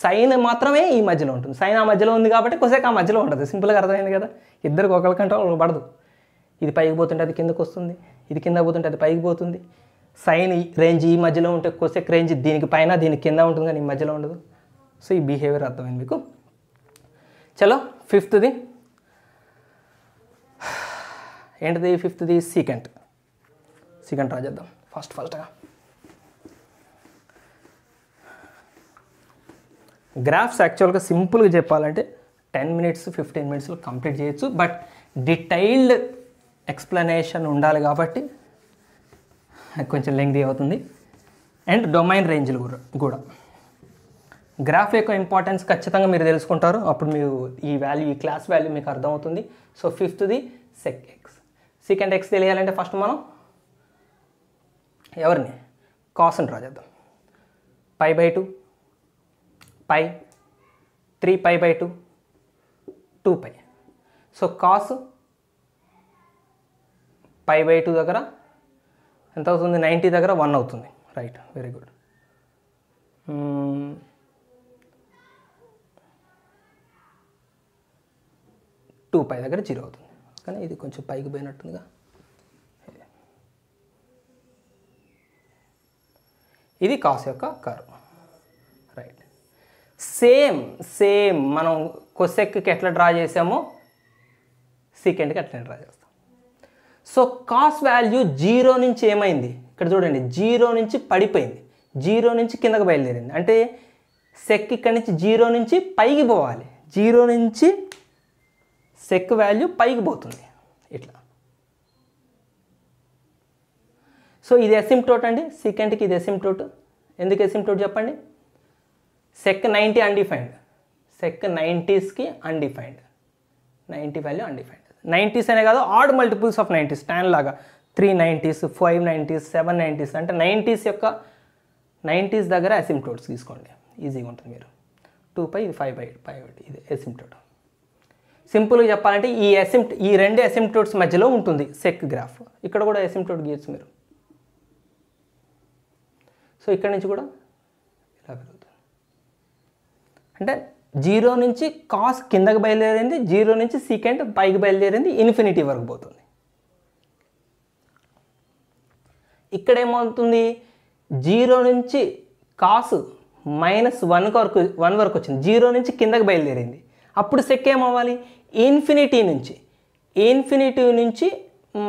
సైన్ మాత్రమే ఈ మధ్యలో ఉంటుంది. సైన్ ఆ మధ్యలో ఉంది కాబట్టి కొసెక్ ఆ మధ్యలో ఉండదు. సింపుల్గా అర్థమైంది కదా. ఇద్దరికి ఒకరికంటే ఒకరికి పడదు. ఇది పైకి పోతుంటే అది కిందకు వస్తుంది, ఇది కింద పోతుంటే అది పైకి పోతుంది. సైన్ రేంజ్ ఈ మధ్యలో ఉంటే కొసెక్ రేంజ్ దీనికి పైన దీనికి కింద ఉంటుంది, కానీ ఈ మధ్యలో ఉండదు. సో ఈ బిహేవియర్ అర్థమైంది మీకు. చలో ఫిఫ్త్ది ఏంటిది? ఫిఫ్త్ది సీకెంట్ రాజేద్దాం ఫస్ట్గా. గ్రాఫ్స్ యాక్చువల్గా సింపుల్గా చెప్పాలంటే 10 minutes 15 minutesలో కంప్లీట్ చేయొచ్చు, బట్ డీటెయిల్డ్ ఎక్స్ప్లెనేషన్ ఉండాలి కాబట్టి కొంచెం లెంగ్తీ అవుతుంది. అండ్ డొమైన్ రేంజ్లు కూడా గ్రాఫ్ యొక్క ఇంపార్టెన్స్ ఖచ్చితంగా మీరు తెలుసుకుంటారు, అప్పుడు మీరు ఈ క్లాస్ వాల్యూ మీకు అర్థమవుతుంది. సో ఫిఫ్త్ది సెకండ్ ఎక్స్ తెలియాలంటే ఫస్ట్ మనం ఎవరిని కాస్ని డ్రా చేద్దాం. π/2, π, 3π/2, 2π. సో కాస్ π/2 దగ్గర ఎంత అవుతుంది? 90 దగ్గర 1 అవుతుంది. Right, very good. 2π దగ్గర 0 అవుతుంది, కానీ ఇది కొంచెం పైకి పోయినట్టుందిగా. ఇది కాస్ యొక్క కర్వ్. రైట్, సేమ్ మనం కొసెక్కి ఎట్లా డ్రా చేసామో సీకెంట్కి అట్లా డ్రా చేస్తాం. సో కాస్ వాల్యూ 0 నుంచి ఏమైంది? ఇక్కడ చూడండి, 0 నుంచి పడిపోయింది, 0 నుంచి కిందకు బయలుదేరింది. అంటే సెక్ ఇక్కడ నుంచి 0 నుంచి పైకి పోవాలి, 0 నుంచి సెక్ వాల్యూ పైకి పోతుంది ఇట్లా. సో ఇది ఎసిమ్ప్టోట్ అండి, సీకెంట్కి ఇది ఎసిమ్ప్టోట్. ఎందుకు ఎసిమ్ప్టోట్ చెప్పండి? సెక్ 90 అన్డిఫైన్డ్, సెక్ 90స్కి అన్డిఫైన్డ్, 90 వాల్యూ అన్డిఫైన్డ్. 90s అనే కాదు, add multiples of 90s, tan లాగా 390s, 590s, 790s. అంటే 90s దగ్గర ఎసిమ్ప్టోట్స్ తీసుకోండి, ఈజీగా ఉంటుంది. మీరు 2π, ఇది 5/8, ఇది ఎసిమ్ప్టోట్. సింపుల్గా చెప్పాలంటే ఈ రెండు ఎసిమ్ప్టోట్స్ మధ్యలో ఉంటుంది సెక్ గ్రాఫ్. ఇక్కడ కూడా ఎసిమ్ప్టోట్ గీయచ్చు మీరు. సో ఇక్కడ నుంచి కూడా ఇలా పెరుగుతుంది. అంటే 0 నుంచి కాస్ కిందకి బయలుదేరింది, 0 నుంచి సీకెంట్ పైకి బయలుదేరింది, ఇన్ఫినిటీ వరకు పోతుంది. ఇక్కడ ఏమవుతుంది? జీరో నుంచి కాసు -1 వరకు 1 వరకు వచ్చింది, జీరో నుంచి కిందకి బయలుదేరింది. అప్పుడు సెక్ ఏమవ్వాలి, ఇన్ఫినిటీ నుంచి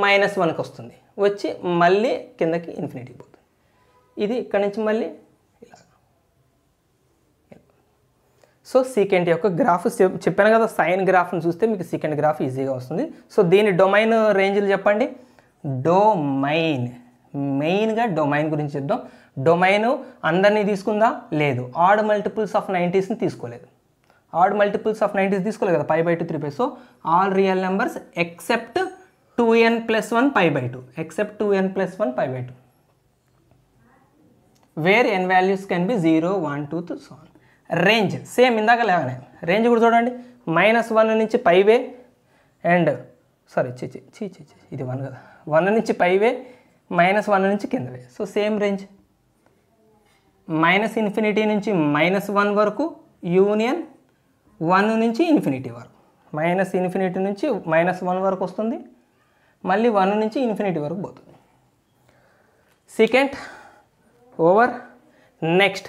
-1కి వస్తుంది, వచ్చి మళ్ళీ కిందకి ఇన్ఫినిటీకి పోతుంది. ఇది ఇక్కడ నుంచి మళ్ళీ ఇలా. సో సీకెంట్ యొక్క గ్రాఫ్ చెప్పాను కదా, సైన్ గ్రాఫ్ని చూస్తే మీకు సీకెంట్ గ్రాఫ్ ఈజీగా వస్తుంది. సో దీని డొమైన్ రేంజ్లు చెప్పండి. డొమైన్, మెయిన్గా డొమైన్ గురించి చెప్దాం. డొమైన్ అందరినీ తీసుకుందా, లేదు. ఆడ్ మల్టిపుల్స్ ఆఫ్ 90స్ని తీసుకోలేదు. ఆడ్ మల్టిపుల్స్ ఆఫ్ 90s తీసుకోలేదు కదా, π/2 3π. So all real numbers except 2n+1 π/2, except 2n+1 π/2, where n values can be 0 1 2 so on. Range same ఇందాక లేవనే, రేంజ్ కూడా చూడండి, -1 నుంచి πవే అండ్ సారీ ఇది 1 కదా, 1 నుంచి πవే, -1 నుంచి కిందవే. సో సేమ్ రేంజ్, -∞ నుంచి -1 వరకు యూనియన్ 1 నుంచి ఇన్ఫినిటీ వరకు, -∞ నుంచి -1 వరకు వస్తుంది, మళ్ళీ 1 నుంచి ఇన్ఫినిటీ వరకు పోతుంది. Second over. Next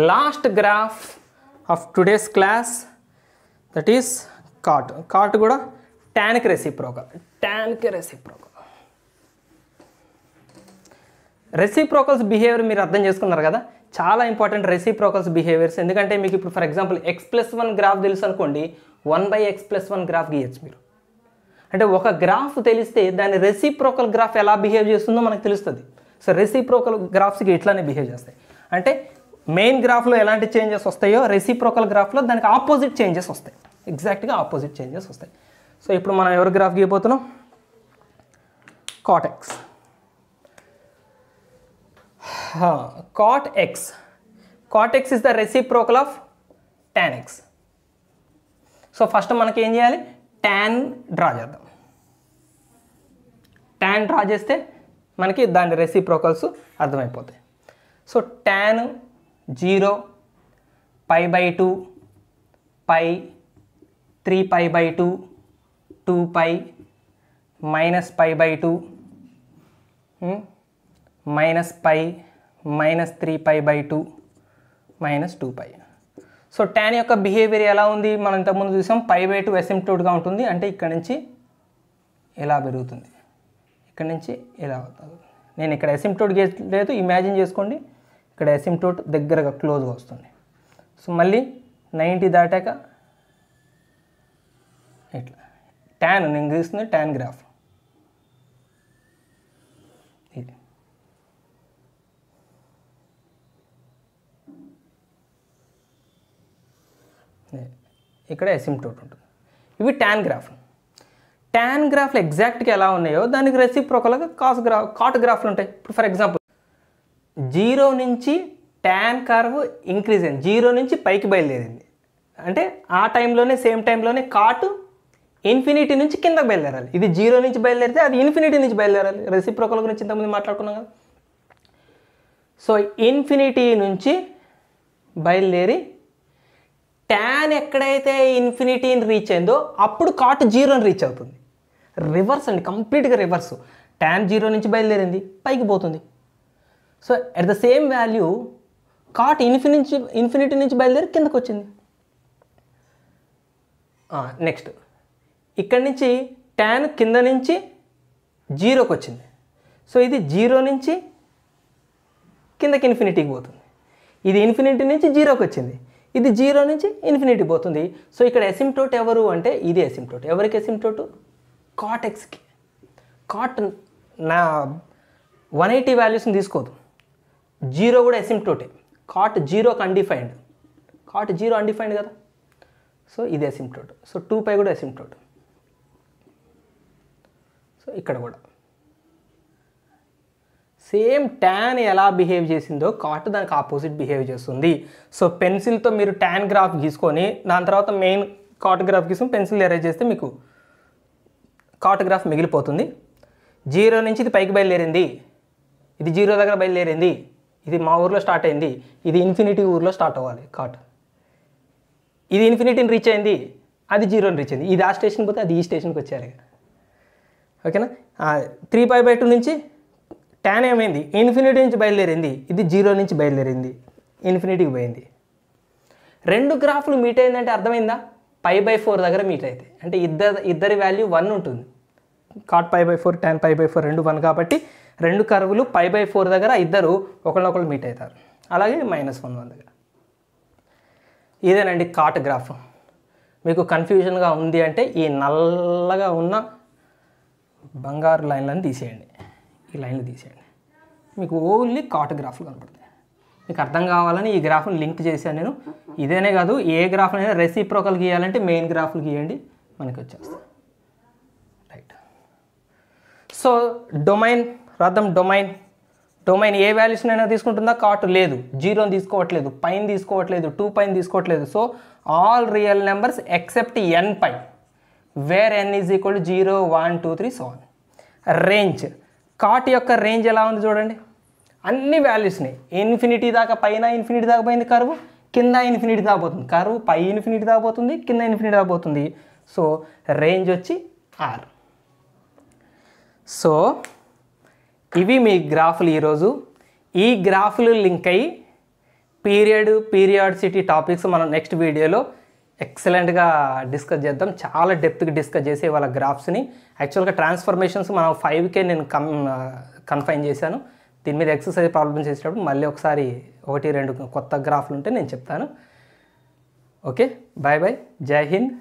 last graph of today's class, that is cot. Cot కూడా టాన్కి రెసిప్రోకల్. రెసిప్రోకల్స్ బిహేవియర్ మీరు అర్థం చేసుకున్నారు కదా, చాలా ఇంపార్టెంట్ రెసిప్రోకల్స్ బిహేవియర్స్. ఎందుకంటే మీకు ఇప్పుడు ఫర్ ఎగ్జాంపుల్ x+1 గ్రాఫ్ తెలుసు అనుకోండి, 1/x+1 గ్రాఫ్ గీయచ్చు మీరు. అంటే ఒక గ్రాఫ్ తెలిస్తే దాని రెసిప్రోకల్ గ్రాఫ్ ఎలా బిహేవ్ చేస్తుందో మనకు తెలుస్తుంది. సో రెసిప్రోకల్ గ్రాఫ్స్కి ఇట్లానే బిహేవ్ చేస్తాయి. అంటే మెయిన్ గ్రాఫ్లో ఎలాంటి చేంజెస్ వస్తాయో రెసిప్రోకల్ గ్రాఫ్లో దానికి ఆపోజిట్ చేంజెస్ వస్తాయి, ఎగ్జాక్ట్గా ఆపోజిట్ చేంజెస్ వస్తాయి. సో ఇప్పుడు మనం ఎవరి graph గీయబోతున్నాం, cot x. cot x is the reciprocal of tan x. So first మనకి ఏం చేయాలి, tan డ్రా చేద్దాం. tan డ్రా చేస్తే మనకి దాని రెసిప్రోకల్స్ అర్థమైపోతాయి. So tan 0 π/2 π 3π/2 2π -π/2 -π -3π/2 -2π. సో tan యొక్క బిహేవియర్ ఎలా ఉంది మనం ఇంతకుముందు చూసాం, π/2 అసిమ్ప్టోట్గా ఉంటుంది, అంటే ఇక్కడ నుంచి ఇలా పెరుగుతుంది, ఇక్కడ నుంచి ఇలా అవుతుంది. నేను ఇక్కడ అసిమ్ప్టోట్ లేదు, ఇమాజిన్ చేసుకోండి, ఇక్కడ అసిమ్ప్టోట్ దగ్గరగా క్లోజ్గా వస్తుంది. సో మళ్ళీ 90 దాటాక ఇట్లా tan నేను గీస్తుంది, tan గ్రాఫ్ ఇది. ఇక్కడ అసిమ్ప్టోట్ ఉంటుంది. ఇవి tan గ్రాఫ్. tan గ్రాఫ్లు ఎగ్జాక్ట్గా ఎలా ఉన్నాయో దానికి రెసిప్రోకల్గా కాట్ గ్రాఫ్లు ఉంటాయి. ఇప్పుడు ఫర్ ఎగ్జాంపుల్ 0 నుంచి tan కర్వ్ ఇంక్రీజ్ అయింది, 0 నుంచి పైకి బయలుదేరింది, అంటే ఆ టైంలోనే సేమ్ టైంలోనే కాట్ ఇన్ఫినిటీ నుంచి కిందకి బయలుదేరాలి. ఇది 0 నుంచి బయలుదేరితే అది ఇన్ఫినిటీ నుంచి బయలుదేరాలి. రెసిప్రోకల్ గురించి ఇంతకుముందు మాట్లాడుకున్నాం కదా. సో ఇన్ఫినిటీ నుంచి బయలుదేరి tan ఎక్కడైతే ఇన్ఫినిటీని రీచ్ అయిందో అప్పుడు కాట్ 0ని రీచ్ అవుతుంది. రివర్స్ అండి, కంప్లీట్గా రివర్స్. tan 0 నుంచి బయలుదేరింది, పైకి పోతుంది. So at the same value cot infinity నుంచి బయలుదేరి కిందకు వచ్చింది. నెక్స్ట్ ఇక్కడ నుంచి tan కింద నుంచి 0కి వచ్చింది. సో ఇది 0 నుంచి కిందకి ఇన్ఫినిటీకి పోతుంది. ఇది ఇన్ఫినిటీ నుంచి 0కి వచ్చింది, ఇది 0 నుంచి ఇన్ఫినిటీ పోతుంది. సో ఇక్కడ అసిమ్ప్టోట్ ఎవరు అంటే ఇది అసిమ్ప్టోట్. ఎవరికి అసిమ్ప్టోట్? కాట్ ఎక్స్కి. కాట్ నా 180 వాల్యూస్ని తీసుకోదు, 0 కూడా అసిమ్ప్టోటే. కాట్ 0కి అన్డిఫైన్డ్, కాట్ 0 అన్డిఫైన్డ్ కదా. సో ఇది అసిమ్ప్టోట్. సో 2π కూడా అసిమ్ప్టోట్. సో ఇక్కడ కూడా సేమ్ tan ఎలా బిహేవ్ చేసిందో కాట్ దానికి ఆపోజిట్ బిహేవ్ చేస్తుంది. సో పెన్సిల్తో మీరు tan గ్రాఫ్ గీసుకొని దాని తర్వాత మెయిన్ కాట్ గ్రాఫ్ గీసుకొని పెన్సిల్ ఎరేజ్ చేస్తే మీకు కాట్ గ్రాఫ్ మిగిలిపోతుంది. 0 నుంచి ఇది పైకి బయలుదేరింది, ఇది 0 దగ్గర బయలుదేరింది, ఇది మా ఊర్లో స్టార్ట్ అయింది, ఇది ఇన్ఫినిటీ ఊర్లో స్టార్ట్ అవ్వాలి కాట్. ఇది ఇన్ఫినిటీని రీచ్ అయింది, అది 0ని రీచ్ అయింది, ఇది ఆ స్టేషన్కి పోతే అది ఈ స్టేషన్కి వచ్చారు. ఓకేనా? 3π/2 నుంచి tan ఏమైంది, ఇన్ఫినిటీ నుంచి బయలుదేరింది, ఇది 0 నుంచి బయలుదేరింది, ఇన్ఫినిటీకి పోయింది. రెండు గ్రాఫ్లు మీట్ అయిందంటే అర్థమైందా, π/4 దగ్గర మీట్ అవుతాయి. అంటే ఇద్దరి వాల్యూ 1 ఉంటుంది. cot π/4 tan π/4 రెండు 1 కాబట్టి రెండు కర్వులు π/4 దగ్గర ఇద్దరు ఒకళ్ళొకళ్ళు మీట్ అవుతారు. అలాగే -1 దగ్గర. ఇదేనండి కాట్ గ్రాఫ్. మీకు కన్ఫ్యూజన్గా ఉంది అంటే ఈ నల్లగా ఉన్న బంగారు లైన్లను తీసేయండి, ఈ లైన్లు తీసేయండి, మీకు ఓన్లీ కాట్ గ్రాఫ్లు కనపడతాయి. మీకు అర్థం కావాలని ఈ గ్రాఫ్ని లింక్ చేశాను నేను. ఇదేనే కాదు, ఏ గ్రాఫ్నైనా రెసిప్రోకల్ గీయాలంటే మెయిన్ గ్రాఫ్లు గీయండి, మనకి వచ్చేస్తాయి. రైట్. సో డొమైన్ రాద్దాం. డొమైన్ ఏ వాల్యూస్నైనా తీసుకుంటుందా, కాట్ లేదు, 0 తీసుకోవట్లేదు, పైన తీసుకోవట్లేదు, 2 పైన తీసుకోవట్లేదు. So all real numbers except n pi, where n is equal to 0, 1, 2, 3 so on. Range, cot యొక్క రేంజ్ ఎలా ఉంది చూడండి, అన్ని వాల్యూస్ని ఇన్ఫినిటీ దాకా, పైన ఇన్ఫినిటీ దాకా పోయింది కర్వ్, కింద ఇన్ఫినిటీ దాకా పోతుంది కర్వ్, పై ఇన్ఫినిటీ దాకా పోతుంది, కింద ఇన్ఫినిటీ దాకా పోతుంది. సో రేంజ్ వచ్చి R. సో ఇవి మీ గ్రాఫ్లు ఈరోజు. ఈ గ్రాఫ్లు లింక్ అయ్యి పీరియాడిసిటీ టాపిక్స్ మనం నెక్స్ట్ వీడియోలో ఎక్సలెంట్గా డిస్కస్ చేద్దాం. చాలా డెప్త్గా డిస్కస్ చేసే వాళ్ళ గ్రాఫ్స్ని. యాక్చువల్గా ట్రాన్స్ఫర్మేషన్స్ మనం 5K నేను కన్ఫైన్ చేశాను. దీని మీద ఎక్సర్సైజ్ ప్రాబ్లమ్స్ చేసేటప్పుడు మళ్ళీ ఒకసారి 1-2 కొత్త గ్రాఫ్లు ఉంటే నేను చెప్తాను. ఓకే, బాయ్ బాయ్, జై హింద్.